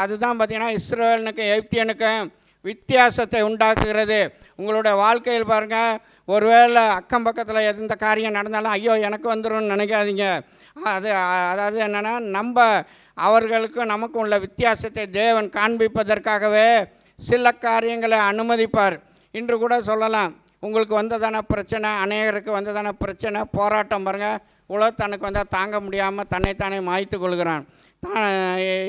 அதுதான் பார்த்திங்கன்னா இஸ்ரவேலுக்கும் எகிப்தியனுக்கும் வித்தியாசத்தை உண்டாக்குகிறது. உங்களுடைய வாழ்க்கையில் பாருங்கள், ஒருவேளை அக்கம் பக்கத்தில் எந்த காரியம் நடந்தாலும் ஐயோ எனக்கு வந்துடும் நினைக்காதீங்க. அதாவது என்னென்னா நம்ம அவர்களுக்கும் நமக்கும் உள்ள வித்தியாசத்தை தேவன் காண்பிப்பதற்காகவே சில காரியங்களை அனுமதிப்பார். இன்று கூட சொல்லலாம், உங்களுக்கு வந்ததான பிரச்சனை, அநேகருக்கு வந்ததான பிரச்சனை, போராட்டம் பாருங்கள், உலகத்தானுக்கு வந்தால் தாங்க முடியாமல் தன்னைத்தானே மாய்த்து கொள்கிறான், தான்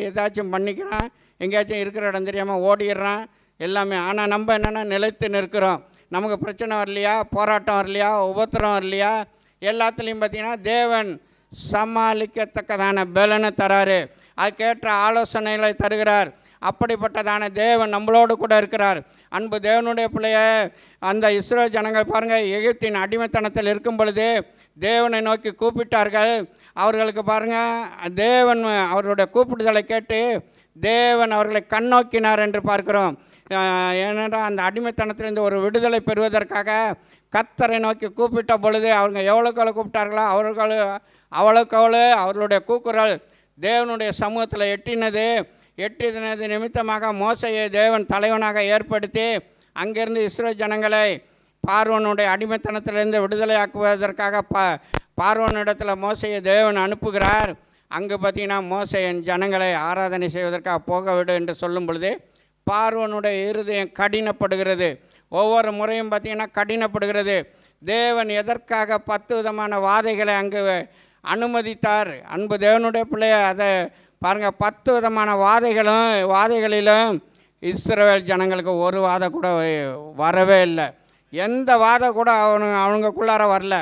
ஏதாச்சும் பண்ணிக்கிறான், எங்கேயாச்சும் இருக்கிற இடம் தெரியாமல் ஓடிடுறான் எல்லாமே. ஆனால் நம்ம என்னென்னா நிலைத்து நிற்கிறோம். நமக்கு பிரச்சனை வரலையா, போராட்டம் வரலையா, உபத்திரம் வரலையா, எல்லாத்துலேயும் பார்த்திங்கன்னா தேவன் சமாளிக்கத்தக்கதான பலனை தராரு, அதுக்கேற்ற ஆலோசனைகளை தருகிறார். அப்படிப்பட்டதான தேவன் நம்மளோடு கூட இருக்கிறார். அன்பு தேவனுடைய பிள்ளைய, அந்த இஸ்ரவேல் ஜனங்கள் பாருங்கள், எகிப்தின் அடிமைத்தனத்தில் இருக்கும் பொழுது தேவனை நோக்கி கூப்பிட்டார்கள். அவர்களுக்கு பாருங்கள், தேவன் அவர்களுடைய கூப்பிடுதலை கேட்டு தேவன் அவர்களை கண்ணோக்கினார் என்று பார்க்கிறோம். ஏனென்றால் அந்த அடிமைத்தனத்திலிருந்து ஒரு விடுதலை பெறுவதற்காக கர்த்தரை நோக்கி கூப்பிட்ட பொழுது அவங்க எவ்வளோக்கு கூப்பிட்டார்களோ அவ்வளோக்கு அவர்களுடைய கூக்குரல் தேவனுடைய சமூகத்தில் எட்டினது நிமித்தமாக மோசையை தேவன் தலைவனாக ஏற்படுத்தி அங்கிருந்து இஸ்ரவேல் ஜனங்களை பார்வோனுடைய அடிமைத்தனத்திலிருந்து விடுதலையாக்குவதற்காக பார்வோனிடத்தில் மோசையை தேவன் அனுப்புகிறார். அங்கு பார்த்தீங்கன்னா மோசே என் ஜனங்களை ஆராதனை செய்வதற்காக போக விடு என்று சொல்லும் பொழுது பார்வோனுடைய இருதயம் கடினப்படுகிறது. ஒவ்வொரு முறையும் பார்த்திங்கன்னா கடினப்படுகிறது. தேவன் எதற்காக 10 விதமான வாதைகளை அங்கு அனுமதித்தார்? அன்பு தேவனுடைய பிள்ளைய, அதை பாருங்கள், 10 விதமான வாதைகளிலும் இஸ்ரவேல் ஜனங்களுக்கு ஒரு வாதை கூட வரவே இல்லை. எந்த வாதை கூட அவனுக்குள்ளார வரல.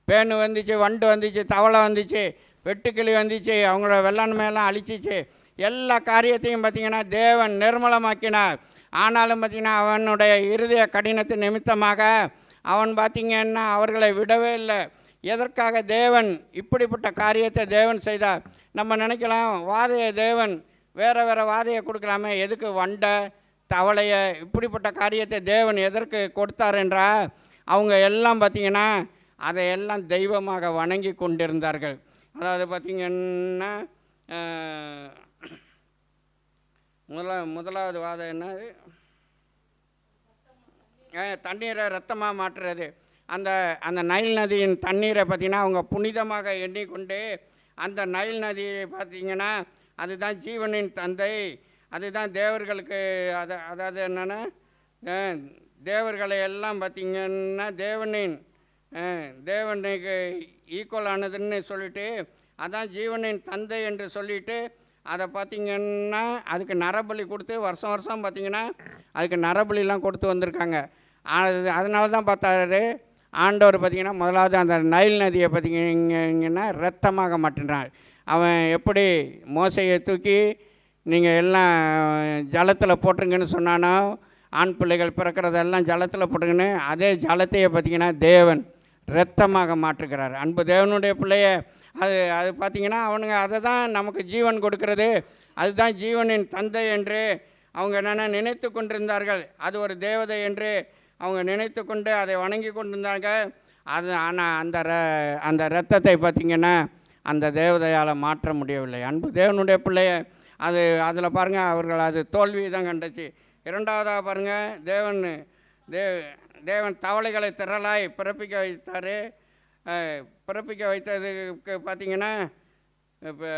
பேனு வந்துச்சு, வண்டு வந்துச்சு, தவளை வந்துச்சு, வெட்டுக்கிளி வந்துச்சு, அவங்களோட வெள்ளாண்மையெல்லாம் அழிச்சிச்சு. எல்லா காரியத்தையும் பார்த்திங்கன்னா தேவன் நிர்மலமாக்கினார். ஆனாலும் பார்த்திங்கன்னா அவனுடைய இருதய கடினத்தின் நிமித்தமாக அவன் பார்த்திங்கன்னா அவர்களை விடவே இல்லை. எதற்காக தேவன் இப்படிப்பட்ட காரியத்தை தேவன் செய்தார்? நம்ம நினைக்கலாம், வாதையை தேவன் வேறு வாதையை கொடுக்கலாமே, எதுக்கு வண்டை தவளையை இப்படிப்பட்ட காரியத்தை தேவன் எதற்கு கொடுத்தார் என்றால், அவங்க எல்லாம் பார்த்திங்கன்னா அதையெல்லாம் தெய்வமாக வணங்கி கொண்டிருந்தார்கள். அதாவது பார்த்திங்கன்னா முதலாவது வாதம் என்ன? தண்ணீரை ரத்தமாக மாற்றுறது. அந்த நைல் நதியின் தண்ணீரை பார்த்திங்கன்னா அவங்க புனிதமாக எண்ணிக்கொண்டு அந்த நைல் நதியை பார்த்திங்கன்னா அதுதான் ஜீவனின் தந்தை, அதுதான் தேவர்களுக்கு அதாவது என்னென்னா தேவர்களை எல்லாம் பார்த்திங்கன்னா தேவனுக்கு ஈக்குவலானதுன்னு சொல்லிட்டு அதான் ஜீவனின் தந்தை என்று சொல்லிட்டு அதை பார்த்திங்கன்னா அதுக்கு நரபலி கொடுத்து வருஷம் பார்த்திங்கன்னா அதுக்கு நரபலிலாம் கொடுத்து வந்திருக்காங்க. அதனால தான் பார்த்தாரு ஆண்டவர் பார்த்திங்கன்னா முதலாவது அந்த நைல் நதியை பார்த்திங்கன்னா ரத்தமாக மாற்றினார். அவன் எப்படி மோசையை தூக்கி நீங்கள் எல்லாம் ஜலத்தில் போட்டுருங்கன்னு சொன்னானோ, ஆண் பிள்ளைகள் பிறக்கிறதெல்லாம் ஜலத்தில் போட்டுருங்கன்னு, அதே ஜலத்தையே பார்த்திங்கன்னா தேவன் இரத்தமாக மாற்றுகிறார். அன்பு தேவனுடைய பிள்ளைய, அது பார்த்திங்கன்னா அவனுங்க அதை தான் நமக்கு ஜீவன் கொடுக்கிறது, அதுதான் ஜீவனின் தந்தை என்று அவங்க என்னென்ன நினைத்து கொண்டிருந்தார்கள். அது ஒரு தேவதை என்று அவங்க நினைத்து கொண்டு அதை வணங்கி கொண்டிருந்தாங்க. அது ஆனால் அந்த இரத்தத்தை பார்த்திங்கன்னா அந்த தேவதையால் மாற்ற முடியவில்லை. அன்பு தேவனுடைய பிள்ளைய, அதில் பாருங்கள் அவர்கள் அது தோல்வி தான் கண்டுச்சு. இரண்டாவதாக பாருங்கள், தேவன் தவளைகளை திரளாய் பிறப்பிக்க வைத்தார். பிறப்பிக்க வைத்ததுக்கு பார்த்திங்கன்னா இப்போ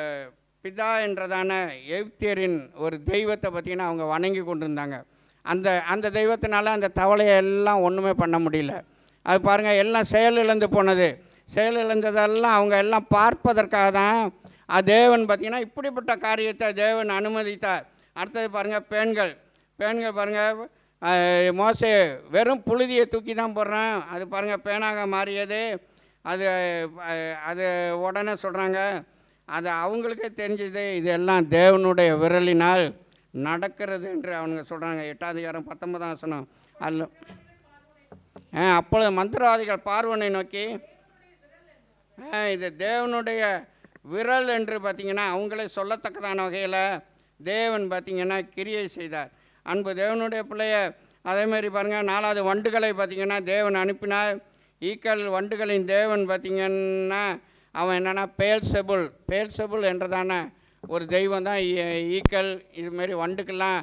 பிதா என்றதான எகிப்தியரின் ஒரு தெய்வத்தை பார்த்திங்கன்னா அவங்க வணங்கி கொண்டிருந்தாங்க. அந்த தெய்வத்தினால அந்த தவளையெல்லாம் ஒன்றுமே பண்ண முடியல. அது பாருங்கள் எல்லாம் செயலிழந்து போனது. செயலிழந்ததெல்லாம் அவங்க எல்லாம் பார்ப்பதற்காக தான் தேவன் பார்த்திங்கன்னா இப்படிப்பட்ட காரியத்தை தேவன் அனுமதித்தார். அடுத்தது பாருங்கள், பெண்கள் பாருங்கள், மோசே வெறும் புழுதியை தூக்கி தான் போடுறான், அது பாருங்கள் பேனாக மாறியது. அது உடனே சொல்கிறாங்க, அது அவங்களுக்கே தெரிஞ்சது இதெல்லாம் தேவனுடைய விரலினால் நடக்கிறது என்று அவங்க சொல்கிறாங்க. 8ஆம் அதிகாரம் 19ஆம் வசனம். அல்ல அப்பொழுது மந்திரவாதிகள் பார்வோனை நோக்கி இது தேவனுடைய விரல் என்று பார்த்திங்கன்னா அவங்களே சொல்லத்தக்கதான வகையில் தேவன் பார்த்திங்கன்னா கிரியை செய்தார். அன்பு தேவனுடைய பிள்ளைய, அதேமாதிரி பாருங்கள், 4வது வண்டுகளை பார்த்திங்கன்னா தேவன் அனுப்பினார். ஈக்கள் வண்டுகளின் தேவன் பார்த்திங்கன்னா அவன் என்னென்னா பேல்செபுல் என்றதான ஒரு தெய்வம் தான் ஈக்கள். இதுமாரி வண்டுக்கெல்லாம்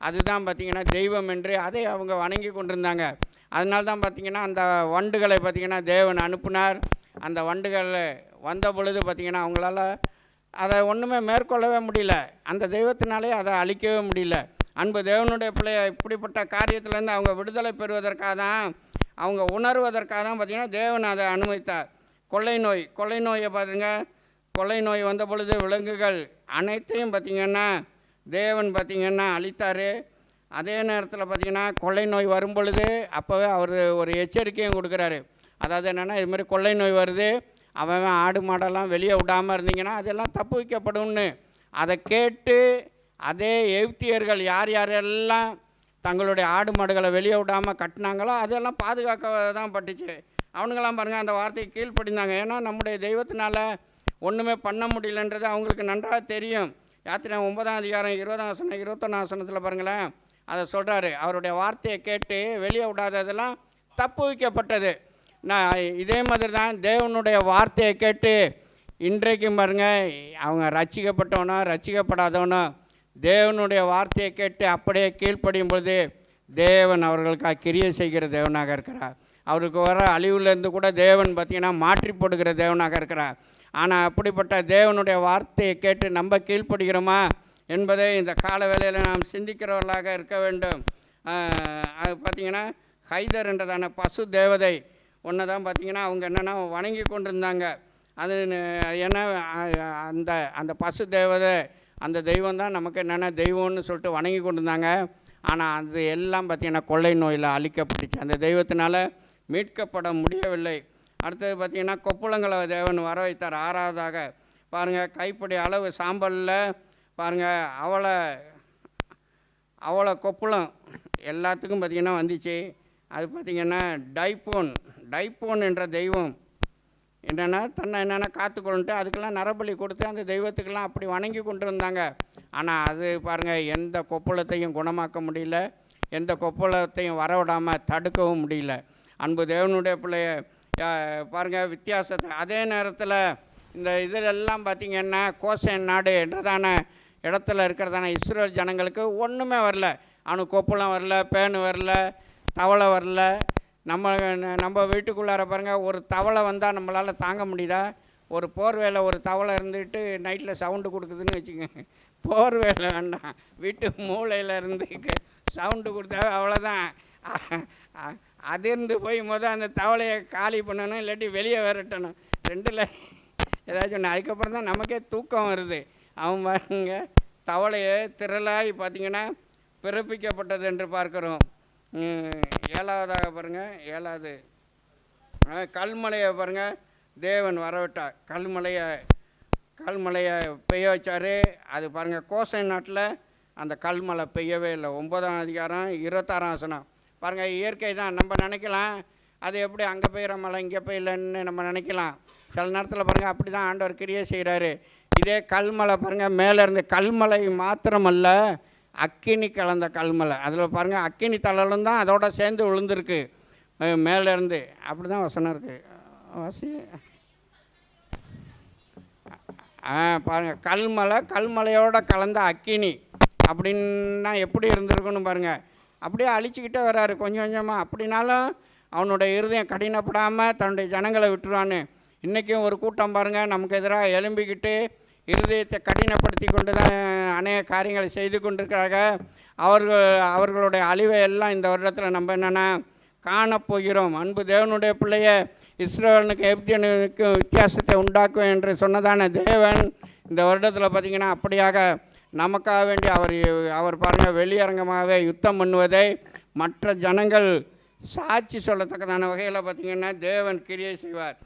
அதுதான் பார்த்திங்கன்னா தெய்வம் என்று அதை அவங்க வணங்கி கொண்டிருந்தாங்க. அதனால தான் பார்த்திங்கன்னா அந்த வண்டுகளை பார்த்திங்கன்னா தேவன் அனுப்பினார். அந்த வண்டுகள் வந்த பொழுது பார்த்திங்கன்னா அவங்களால அதை ஒன்றுமே மேற்கொள்ளவே முடியல, அந்த தெய்வத்தினாலே அதை அழிக்கவே முடியல. அன்பு தேவனுடைய பிள்ளைய, இப்படிப்பட்ட காரியத்திலேருந்து அவங்க விடுதலை பெறுவதற்காக தான், அவங்க உணர்வதற்காக தான் பார்த்திங்கன்னா தேவன் அதை அனுமதித்தார். கொள்ளை நோயை பாருங்க, கொள்ளை நோய் வந்த பொழுது விலங்குகள் அனைத்தையும் பார்த்திங்கன்னா தேவன் பார்த்திங்கன்னா அழித்தார். அதே நேரத்தில் பார்த்திங்கன்னா கொள்ளை நோய் வரும் பொழுது அப்போவே அவர் ஒரு எச்சரிக்கையும் கொடுக்குறாரு. அதாவது என்னென்னா, இதுமாதிரி கொள்ளை நோய் வருது, அவன் ஆடு மாடெல்லாம் வெளியே விடாமல் இருந்தீங்கன்னா அதெல்லாம் தப்பு வைக்கப்படும்னு. அதை கேட்டு அதே எகிப்தியர்கள் யாரெல்லாம் தங்களுடைய ஆடு மாடுகளை வெளியே விடாமல் கட்டினாங்களோ அதெல்லாம் பாதுகாக்க தான் பட்டுச்சு. அவனுங்களாம் பாருங்கள் அந்த வார்த்தையை கீழ்ப்படிந்தாங்க. ஏன்னா நம்முடைய தெய்வத்தினால ஒன்றுமே பண்ண முடியலன்றது அவங்களுக்கு நன்றாக தெரியும். யாத்திரை 9ஆம் அதிகாரம் 20ஆம் வசனம் 21ஆம் வசனத்தில் பாருங்களேன், அதை சொல்கிறாரு. அவருடைய வார்த்தையை கேட்டு வெளியே விடாததெல்லாம் தப்பு வைக்கப்பட்டது. நான் இதே மாதிரி தான் தேவனுடைய வார்த்தையை கேட்டு இன்றைக்கும் பாருங்கள், அவங்க ரட்சிக்கப்பட்டவனோ ரட்சிக்கப்படாதவனோ தேவனுடைய வார்த்தையை கேட்டு அப்படியே கீழ்ப்படியும் பொழுது தேவன் அவர்களுக்காக கிரியை செய்கிற தேவனாக இருக்கிறார். அவருக்கு வர அழிவுலேருந்து கூட தேவன் பார்த்திங்கன்னா மாற்றி போடுகிற தேவனாக இருக்கிறார். ஆனால் அப்படிப்பட்ட தேவனுடைய வார்த்தையை கேட்டு நம்ம கீழ்ப்படுகிறோமா என்பதை இந்த கால வேளையில் நாம் சிந்திக்கிறவர்களாக இருக்க வேண்டும். அது பார்த்திங்கன்னா ஹைதர் என்றதான பசு தேவதை ஒன்று தான் பார்த்திங்கன்னா அவங்க என்னென்னா வணங்கி கொண்டிருந்தாங்க. அது ஏன்னா அந்த அந்த பசு தேவதை அந்த தெய்வம் தான் நமக்கு என்னென்னா தெய்வம்னு சொல்லிட்டு வணங்கி கொண்டிருந்தாங்க. ஆனால் அது எல்லாம் பார்த்திங்கன்னா கொள்ளை நோயில் அழிக்கப்பட்டுச்சு. அந்த தெய்வத்தினால் மீட்கப்பட முடியவில்லை. அடுத்தது பார்த்திங்கன்னா கொப்புளங்களை தேவன் வர வைத்தார். 6வதாக பாருங்கள், கைப்படி அளவு சாம்பலில் பாருங்கள் அவளை கொப்புளம் எல்லாத்துக்கும் பார்த்திங்கன்னா வந்துச்சு. அது பார்த்திங்கன்னா டைப்போன் என்ற தெய்வம் என்னென்னா தன்னை என்னென்னா காத்துக்கொள்ளுன்ட்டு அதுக்கெல்லாம் நரபலி கொடுத்து அந்த தெய்வத்துக்கெல்லாம் அப்படி வணங்கி கொண்டு இருந்தாங்க. ஆனால் அது பாருங்கள் எந்த கொப்புளத்தையும் குணமாக்க முடியல, எந்த கொப்புளத்தையும் வரவிடாமல் தடுக்கவும் முடியல. அன்பு தேவனுடைய பிள்ளைய பாருங்கள் வித்தியாசத்தை. அதே நேரத்தில் இந்த இதிலெல்லாம் பார்த்திங்கன்னா கோசேன் நாடு என்றதான இடத்துல இருக்கிறதான இஸ்ரேல் ஜனங்களுக்கு ஒன்றுமே வரல. அவனுக்கு கொப்புளம் வரல, பேனு வரல, தவளை வரல. நம்ம வீட்டுக்குள்ளார பாருங்கள் ஒரு தவளை வந்தால் நம்மளால் தாங்க முடியுதா? ஒரு போர்வேல ஒரு தவளை இருந்துட்டு நைட்டில் சவுண்டு கொடுக்குதுன்னு வச்சுக்கோங்க. போர்வேல வேண்டாம், வீட்டு மூளையில் இருந்து சவுண்டு கொடுத்தா அவ்வளோதான். அதிர்ந்து போய் அந்த தவளையை காலி பண்ணணும், இல்லாட்டி வெளியே விரட்டணும். ரெண்டில் ஏதாச்சும் ஒன்று. அதுக்கப்புறம் தான் நமக்கே தூக்கம் வருது. அவன் பாருங்க தவளையை திரளாகி பார்த்திங்கன்னா பிறப்பிக்கப்பட்டது என்று பார்க்குறோம். 7வதாக பாருங்கள், 7வது கல்மலையை பாருங்கள் தேவன் வரவிட்டார். கல்மலையை பெய்ய வச்சார். அது பாருங்கள் கோசேன் நாட்டில் அந்த கல்மலை பெய்யவே இல்லை. 9ஆம் அதிகாரம் 26ஆம் வசனம் பாருங்கள். இயற்கை தான். நம்ம நினைக்கலாம் அது எப்படி அங்கே பெய்கிற மழை இங்கே பெய்யலன்னு நம்ம நினைக்கலாம். சில நேரத்தில் பாருங்கள் அப்படி தான் ஆண்டவர் கிரியை செய்கிறாரு. இதே கல்மலை பாருங்கள் மேலேருந்து கல்மலை மாத்திரமல்ல அக்கினி கலந்த கல்மலை. அதில் பாருங்கள் அக்கினி தழலும் தான் அதோட சேர்ந்து விழுந்திருக்கு மேலேருந்து. அப்படி தான் வசனம் இருக்குது. வாசி பாருங்கள் கல்மலையோடு கலந்த அக்கினி அப்படின்னா எப்படி இருந்திருக்குன்னு பாருங்கள். அப்படியே அழிச்சிக்கிட்டே வர்றாரு கொஞ்சம் கொஞ்சமாக. அப்படின்னாலும் அவனுடைய இருதயம் கடினப்படாமல் தன்னுடைய ஜனங்களை விட்டுருவான்னு. இன்றைக்கும் ஒரு கூட்டம் பாருங்கள் நமக்கு எதிராக எழும்பிக்கிட்டு இருதயத்தை கடினப்படுத்தி கொண்டு தான் அநேக காரியங்களை செய்து கொண்டிருக்கிறாங்க. அவர்களுடைய அழிவை எல்லாம் இந்த வருடத்தில் நம்ம என்னென்னா காணப்போகிறோம். அன்பு தேவனுடைய பிள்ளைய இஸ்ரவேலுக்கு எகிப்தியனுக்கு வித்தியாசத்தை உண்டாக்கும் என்று சொன்னதான தேவன் இந்த வருடத்தில் பார்த்திங்கன்னா அப்படியாக நமக்காக வேண்டி அவர் பாருங்கள் வெளியரங்கமாகவே யுத்தம் பண்ணுவதை மற்ற ஜனங்கள் சாட்சி சொல்லத்தக்கதான வகையில் பார்த்திங்கன்னா தேவன் கிரியை செய்வார்.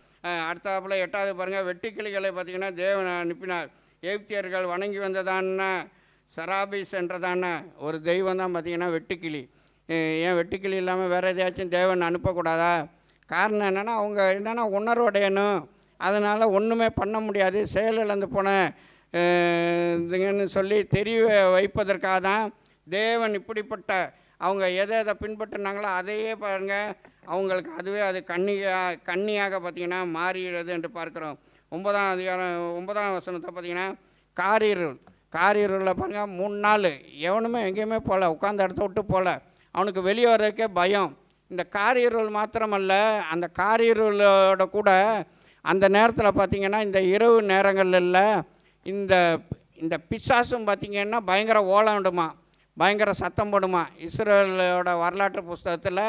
அடுத்தாப்புல 8வது பாருங்கள் வெட்டுக்கிளிகளை பார்த்திங்கன்னா தேவன் அனுப்பினார். எகிப்தியர்கள் வணங்கி வந்ததான சராபிஸ் என்றதான ஒரு தெய்வம் தான் பார்த்திங்கன்னா வெட்டுக்கிளி. ஏன் வெட்டுக்கிளி இல்லாமல் வேறு எதையாச்சும் தேவன் அனுப்பக்கூடாதா? காரணம் என்னென்னா அவங்க என்னென்னா உணர்வடையணும். அதனால் ஒன்றுமே பண்ண முடியாது, செயலிழந்து போன இதுங்கன்னு சொல்லி தெரிய வைப்பதற்காக தான் தேவன் இப்படிப்பட்ட அவங்க எதை பின்பற்றினாங்களோ அதையே பாருங்கள் அவங்களுக்கு அதுவே அது கண்ணியாக பார்த்திங்கன்னா மாறிடுது என்று பார்க்குறோம். 9ஆம் அதிகாரம் 9ஆம் வசனத்தை பார்த்திங்கன்னா காரிருளில் பாருங்கள் 3 நாள் எவனுமே எங்கேயுமே போகல, உட்காந்த இடத்த விட்டு போகல. அவனுக்கு வெளியே வர்றதுக்கே பயம். இந்த காரிருள் மாத்திரமல்ல, அந்த காரிருளோட கூட அந்த நேரத்தில் பார்த்திங்கன்னா இந்த இரவு நேரங்களில் இந்த பிசாசும் பார்த்திங்கன்னா பயங்கர ஓலம் விடுமா, பயங்கர சத்தம் போடுமா. இஸ்ரவேலோட வரலாற்று புஸ்தகத்தில்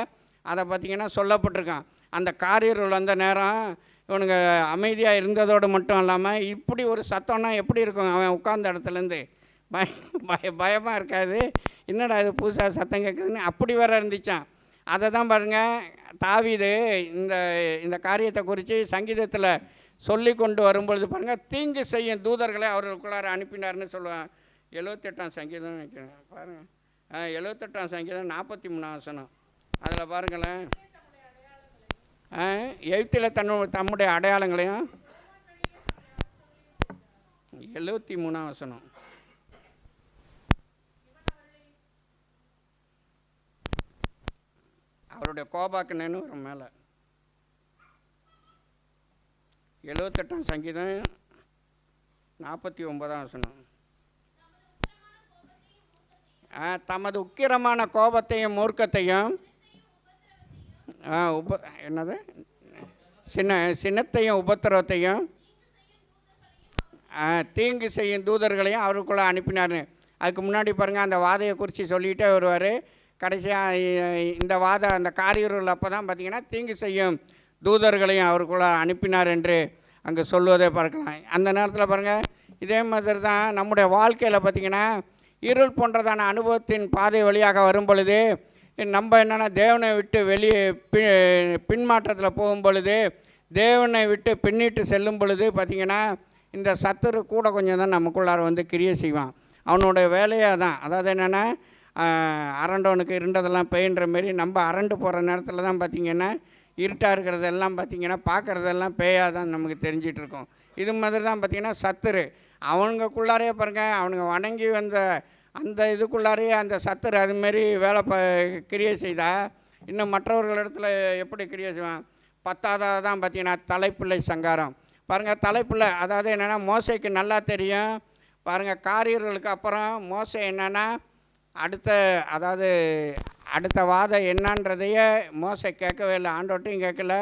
அதை பார்த்திங்கன்னா சொல்லப்பட்டிருக்கான். அந்த காரிருள் வந்த நேரம் இவனுங்க அமைதியாக இருந்ததோடு மட்டும் இல்லாமல் இப்படி ஒரு சத்தம்னா எப்படி இருக்கும்? அவன் உட்கார்ந்த இடத்துலேருந்து பயமாக இருக்காது. என்னடா இது புதுசாக சத்தம் கேட்குதுன்னு அப்படி வேற இருந்துச்சான். அதை தான் பாருங்கள் தாவீது இந்த காரியத்தை குறித்து சங்கீதத்தில் சொல்லி கொண்டு வரும்பொழுது பாருங்கள் தீங்கு செய்யும் தூதர்களை அவர்களுக்குள்ளார அனுப்பினார்னு சொல்லுவான். 78ஆம் சங்கீதம் நினைக்கிறேன் பாருங்கள். 78ஆம் சங்கீதம் 43ஆம் வசனம். அதில் பாருங்களேன், எழுத்தில் தம்முடைய அடையாளங்களையும் 73ஆம் வசனம். அவருடைய கோபாக்கன்னு வரும் மேலே. 78ஆம் சங்கீதம் 49ஆம் வசனம். தமது உக்கிரமான கோபத்தையும் மூர்க்கத்தையும் என்னது சின்னத்தையும் உபத்திரவத்தையும் தீங்கு செய்யும் தூதர்களையும் அவருக்குள்ளே அனுப்பினார். அதுக்கு முன்னாடி பாருங்கள், அந்த வாதையை குறித்து சொல்லிகிட்டே வருவார். கடைசியாக இந்த அந்த காரியர்கள் அப்போ தான் பார்த்திங்கன்னா தீங்கு செய்யும் தூதர்களையும் அவருக்குள்ளே அனுப்பினார் என்று அங்கே சொல்வதை பார்க்கலாம். அந்த நேரத்தில் பாருங்கள், இதே மாதிரி தான் நம்முடைய வாழ்க்கையில் பார்த்திங்கன்னா இருள் போன்றதான அனுபவத்தின் பாதை வழியாக வரும் பொழுது நம்ம என்னென்னா தேவனை விட்டு வெளியே பின்மாற்றத்தில் போகும் பொழுது, தேவனை விட்டு பின்னிட்டு செல்லும் பொழுது பார்த்திங்கன்னா இந்த சத்துரு கூட கொஞ்சம் தான் நமக்குள்ளார வந்து கிரியை செய்வான். அவனோட வேலையாக தான், அதாவது என்னென்னா அரண்டவனுக்கு இருண்டதெல்லாம் பெயின்ற மாரி நம்ம அரண்டு போகிற நேரத்தில் தான் பார்த்திங்கன்னா இருட்டாக இருக்கிறதெல்லாம் பார்த்திங்கன்னா பார்க்குறதெல்லாம் பேயாக தான் நமக்கு தெரிஞ்சிகிட்டு இருக்கோம். இது மாதிரி தான் பார்த்திங்கன்னா சத்துரு அவனுக்குள்ளாரே பாருங்கள், அவனுங்க வணங்கி வந்த அந்த இதுக்குள்ளாரையே அந்த சத்துரு அதுமாரி வேலை கிரியை செய்தால் இன்னும் மற்றவர்களிடத்தில் எப்படி கிரியை செய்வான். 10ஆவதாக தான் பார்த்திங்கன்னா தலைப்பிள்ளை சங்காரம். பாருங்கள், தலைப்பிள்ளை அதாவது என்னென்னா மோசைக்கு நல்லா தெரியும். பாருங்கள், காரியர்களுக்கு அப்புறம் மோசை என்னென்னா அடுத்த வாதம் என்னன்றதையே மோசை கேட்கவே இல்லை. ஆண்டோட்டையும் கேட்கல,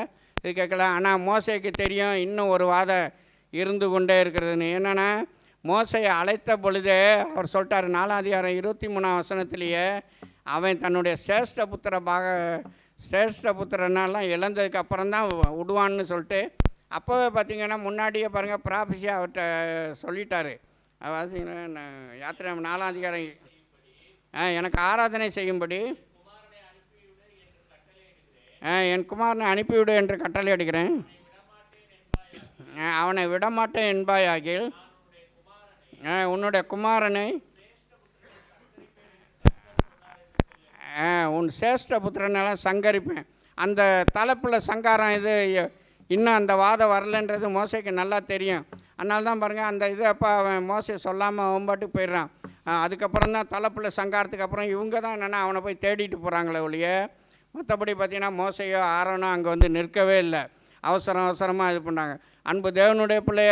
இது கேட்கல. ஆனால் மோசைக்கு தெரியும் இன்னும் ஒரு வாதம் இருந்து கொண்டே இருக்கிறதுன்னு. என்னென்னா மோசையை அழைத்த பொழுதே அவர் சொல்லிட்டார் 4ஆம் அதிகாரம் 23ஆம் வசனத்திலேயே, அவன் தன்னுடைய சிரேஷ்ட புத்திரனெல்லாம் இழந்ததுக்கு அப்புறம் தான் விடுவான்னு சொல்லிட்டு அப்போவே பார்த்திங்கன்னா முன்னாடியே பாருங்கள் ப்ராஃபஸி அவர்கிட்ட சொல்லிட்டார். பார்த்தீங்கன்னா யாத்திரை 4ஆம் அதிகாரம் எனக்கு ஆராதனை செய்யும்படி என் குமாரனை அனுப்பிவிடு என்று கட்டளை எடுக்கிறேன், அவனை விடமாட்டேன் என்பாயாகில் உன்னுடைய குமாரனை உன் சேஷ்ட புத்திரனெல்லாம் சங்கரிப்பேன். அந்த தலைப்பில் சங்காரம் இது இன்னும் அந்த வாதம் வரலன்றது மோசைக்கு நல்லா தெரியும். அதனால தான் பாருங்கள் அந்த இது அப்போ அவன் மோசை சொல்லாமல் அவன்பாட்டுக்கு போயிடுறான். அதுக்கப்புறம் தான் தலைப்பில் சங்காரத்துக்கு அப்புறம் இவங்க தான் என்னென்னா அவனை போய் தேடிட்டு போகிறாங்களே ஒழிய மற்றபடி பார்த்திங்கன்னா மோசையோ ஆரோனோ அங்கே வந்து நிற்கவே இல்லை. அவசரமாக இது பண்ணாங்க. அன்பு தேவனுடைய பிள்ளைய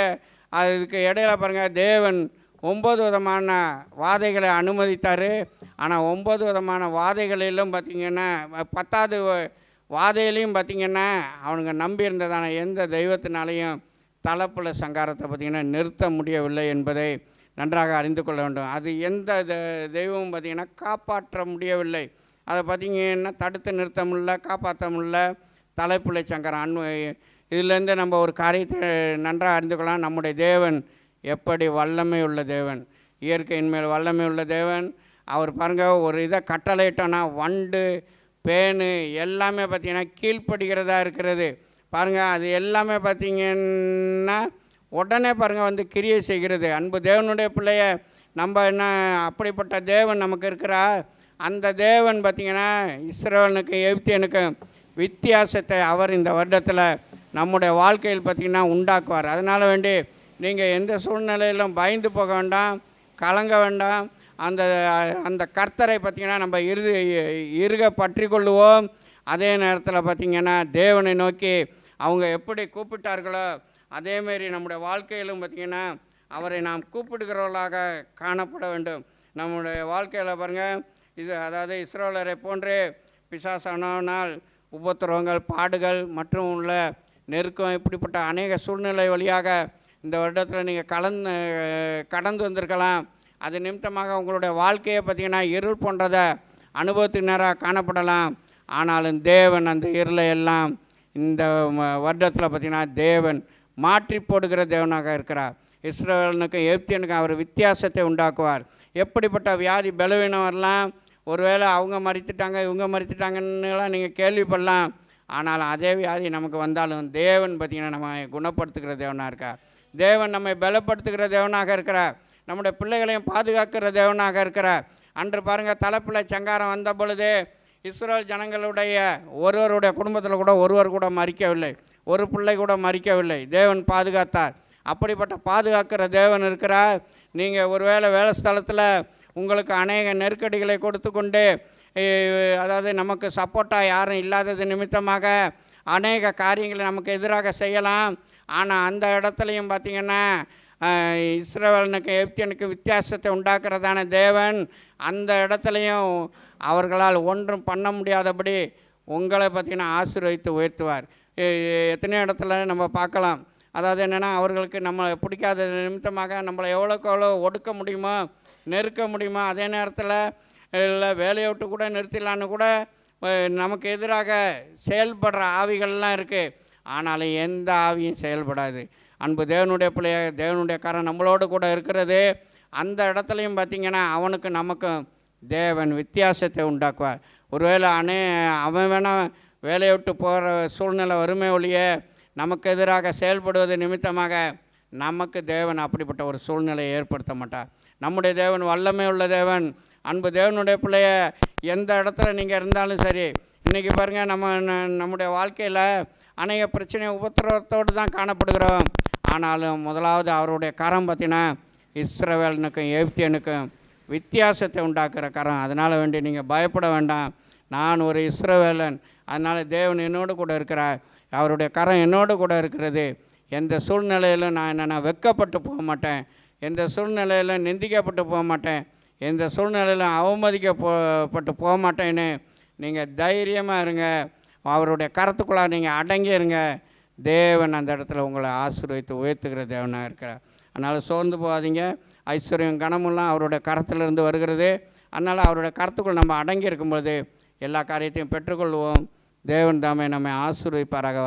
அதுக்கு இடையில பாருங்கள், தேவன் 9 விதமான வாதைகளை அனுமதித்தார். ஆனால் 9 விதமான வாதைகளிலும் பார்த்திங்கன்னா 10வது வாதையிலையும் பார்த்திங்கன்னா அவனுங்க நம்பி இருந்ததான எந்த தெய்வத்தினாலையும் தலைப்பில் சங்காரத்தை பார்த்திங்கன்னா நிறுத்த முடியவில்லை என்பதை நன்றாக அறிந்து கொள்ள வேண்டும். அது எந்த தெய்வமும் பார்த்திங்கன்னா காப்பாற்ற முடியவில்லை. அதை பார்த்திங்கன்னா தடுத்து நிறுத்த முடியல, காப்பாற்ற முடியல. தலைப்பிள்ளை சங்கரம் இதிலேருந்து நம்ம ஒரு காரியத்தை நன்றாக அறிந்து கொள்ளலாம். நம்முடைய தேவன் எப்படி வல்லமை உள்ள தேவன், இயற்கையின் மேல் வல்லமை உள்ள தேவன். அவர் பாருங்கள், ஒரு இதை கட்டளையிட்டோன்னா வண்டு பேனு எல்லாமே பார்த்திங்கன்னா கீழ்ப்படுகிறதா இருக்கிறது. பாருங்கள், அது எல்லாமே பார்த்திங்கன்னா உடனே பாருங்கள் வந்து கிரியை செய்கிறது. அன்பு தேவனுடைய பிள்ளைய நம்ம என்ன அப்படிப்பட்ட தேவன் நமக்கு இருக்கிறா. அந்த தேவன் பார்த்திங்கன்னா இஸ்ரவேலுக்கு எகிப்தியனுக்கு வித்தியாசத்தை அவர் இந்த வருடத்தில் நம்முடைய வாழ்க்கையில் பார்த்திங்கன்னா உண்டாக்குவார். அதனால் வேண்டி நீங்கள் எந்த சூழ்நிலையிலும் பயந்து போக வேண்டாம், கலங்க வேண்டாம். அந்த கர்த்தரை பார்த்திங்கன்னா நம்ம இறுக பற்றி கொள்ளுவோம். அதே நேரத்தில் பார்த்திங்கன்னா தேவனை நோக்கி அவங்க எப்படி கூப்பிட்டார்களோ அதேமாரி நம்முடைய வாழ்க்கையிலும் பார்த்திங்கன்னா அவரை நாம் கூப்பிடுகிறவர்களாக காணப்பட வேண்டும். நம்முடைய வாழ்க்கையில் பாருங்கள், இது அதாவது இஸ்ரவேலரை போன்று பிசாசானால் உபத்திரவங்கள், பாடுகள் மற்றும் உள்ள நெருக்கம், இப்படிப்பட்ட அநேக சூழ்நிலை வழியாக இந்த வருடத்தில் நீங்கள் கடந்து வந்திருக்கலாம். அது நிமித்தமாக உங்களுடைய வாழ்க்கையை பார்த்திங்கன்னா இருள் போன்றதை அனுபவத்தினராக காணப்படலாம். ஆனாலும் தேவன் அந்த இருளை எல்லாம் இந்த வருடத்தில் பார்த்திங்கன்னா தேவன் மாற்றி போடுகிற தேவனாக இருக்கிறார். இஸ்ரவேலுக்கு எகிப்தியனுக்கு அவர் வித்தியாசத்தை உண்டாக்குவார். எப்படிப்பட்ட வியாதி பலவீனம் வரலாம், ஒருவேளை அவங்க மறித்துட்டாங்க இவங்க மறித்துட்டாங்கன்னுலாம் நீங்கள் கேள்விப்படலாம். ஆனால் அதே வியாதி நமக்கு வந்தாலும் தேவன் பார்த்திங்கன்னா நம்ம குணப்படுத்துகிற தேவனாக இருக்கார். தேவன் நம்மை பலப்படுத்துகிற தேவனாக இருக்கிறார். நம்முடைய பிள்ளைகளையும் பாதுகாக்கிற தேவனாக இருக்கிறார். அன்று பாருங்கள் தலைப்பில் சங்காரம் வந்த பொழுது இஸ்ரேல் ஜனங்களுடைய ஒருவருடைய குடும்பத்தில் கூட ஒருவர் கூட மறிக்கவில்லை, ஒரு பிள்ளை கூட மறிக்கவில்லை. தேவன் பாதுகாத்தார். அப்படிப்பட்ட பாதுகாக்கிற தேவன் இருக்கிறார். நீங்கள் ஒருவேளை வேலை ஸ்தலத்தில் உங்களுக்கு அநேக நெருக்கடிகளை கொடுத்து கொண்டு, அதாவது நமக்கு சப்போர்ட்டாக யாரும் இல்லாதது நிமித்தமாக அநேக காரியங்களை நமக்கு எதிராக செய்யலாம். ஆனால் அந்த இடத்துலையும் பார்த்திங்கன்னா இஸ்ரவேலனுக்கு எகிப்தியனுக்கு வித்தியாசத்தை உண்டாக்குறதான தேவன் அந்த இடத்துலையும் அவர்களால் ஒன்றும் பண்ண முடியாதபடி உங்களை பார்த்திங்கன்னா ஆசீர்வதித்து உயர்த்துவார். எத்தனையோ இடத்துல நம்ம பார்க்கலாம். அதாவது என்னென்னா, அவர்களுக்கு நம்மளை பிடிக்காத நிமித்தமாக நம்மளை எவ்வளோக்கு எவ்வளோ ஒடுக்க முடியுமோ, நெருக்க முடியுமோ, அதே நேரத்தில் இல்லை வேலையை விட்டு கூட நிறுத்திடலான்னு கூட நமக்கு எதிராக செயல்படுற ஆவிகள்லாம் இருக்குது. ஆனாலும் எந்த ஆவியும் செயல்படாது. அன்பு தேவனுடைய பிள்ளைய தேவனுடைய கரம் நம்மளோடு கூட இருக்கிறது. அந்த இடத்துலையும் பார்த்திங்கன்னா அவனுக்கு நமக்கும் தேவன் வித்தியாசத்தை உண்டாக்குவார். ஒருவேளை அவன் வேணால் வேலையை விட்டு போகிற சூழ்நிலை வறுமை ஒழிய நமக்கு எதிராக செயல்படுவது நிமித்தமாக நமக்கு தேவன் அப்படிப்பட்ட ஒரு சூழ்நிலையை ஏற்படுத்த மாட்டார். நம்முடைய தேவன் வல்லமை உள்ள தேவன். அன்பு தேவனுடைய பிள்ளைய எந்த இடத்துல நீங்கள் இருந்தாலும் சரி, இன்றைக்கி பாருங்கள், நம்முடைய வாழ்க்கையில் அநேக பிரச்சனை உபத்திரவத்தோடு தான் காணப்படுகிறோம். ஆனாலும் முதலாவது அவருடைய கரம் பார்த்திங்கன்னா இஸ்ரவேலனுக்கும் எகிப்தியனுக்கும் வித்தியாசத்தை உண்டாக்குற கரம். அதனால் வேண்டி நீங்கள் பயப்பட வேண்டாம். நான் ஒரு இஸ்ரவேலன், அதனால் தேவன் என்னோடு கூட இருக்கிறார். அவருடைய கரம் என்னோடு கூட இருக்கிறது. எந்த சூழ்நிலையிலும் நான் வெட்கப்பட்டு போக மாட்டேன். எந்த சூழ்நிலையிலும் நிந்திக்கப்பட்டு போக மாட்டேன். எந்த சூழ்நிலையிலும் அவமதிக்கப்பட்டு போக மாட்டேன்னு நீங்கள் தைரியமாக இருங்க. அவருடைய கரத்துக்குள்ளாக நீங்கள் அடங்கிருங்க. தேவன் அந்த இடத்துல உங்களை ஆசீர்வதித்து உயர்த்துகிற தேவனாக இருக்கிறார். அதனால் சோர்ந்து போகாதீங்க. ஐஸ்வர்யம் கனமெல்லாம் அவருடைய கரத்திலிருந்து வருகிறது. அதனால் அவருடைய கரத்துக்குள் நம்ம அடங்கி இருக்கும்போது எல்லா காரியத்தையும் பெற்றுக்கொள்வோம். தேவன் தாமே நம்மை ஆசீர்வதிப்பாராக.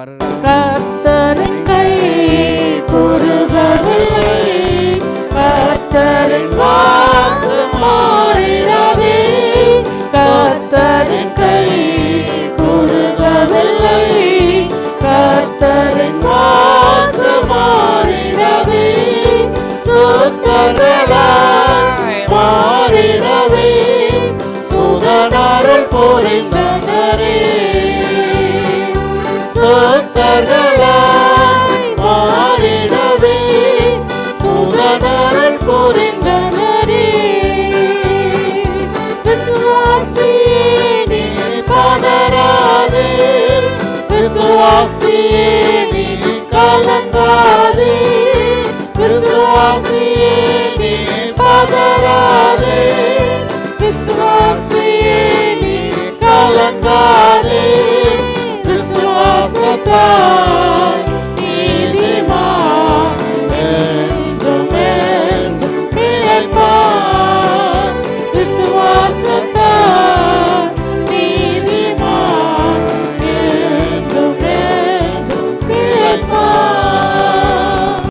விசுவாசத்தால்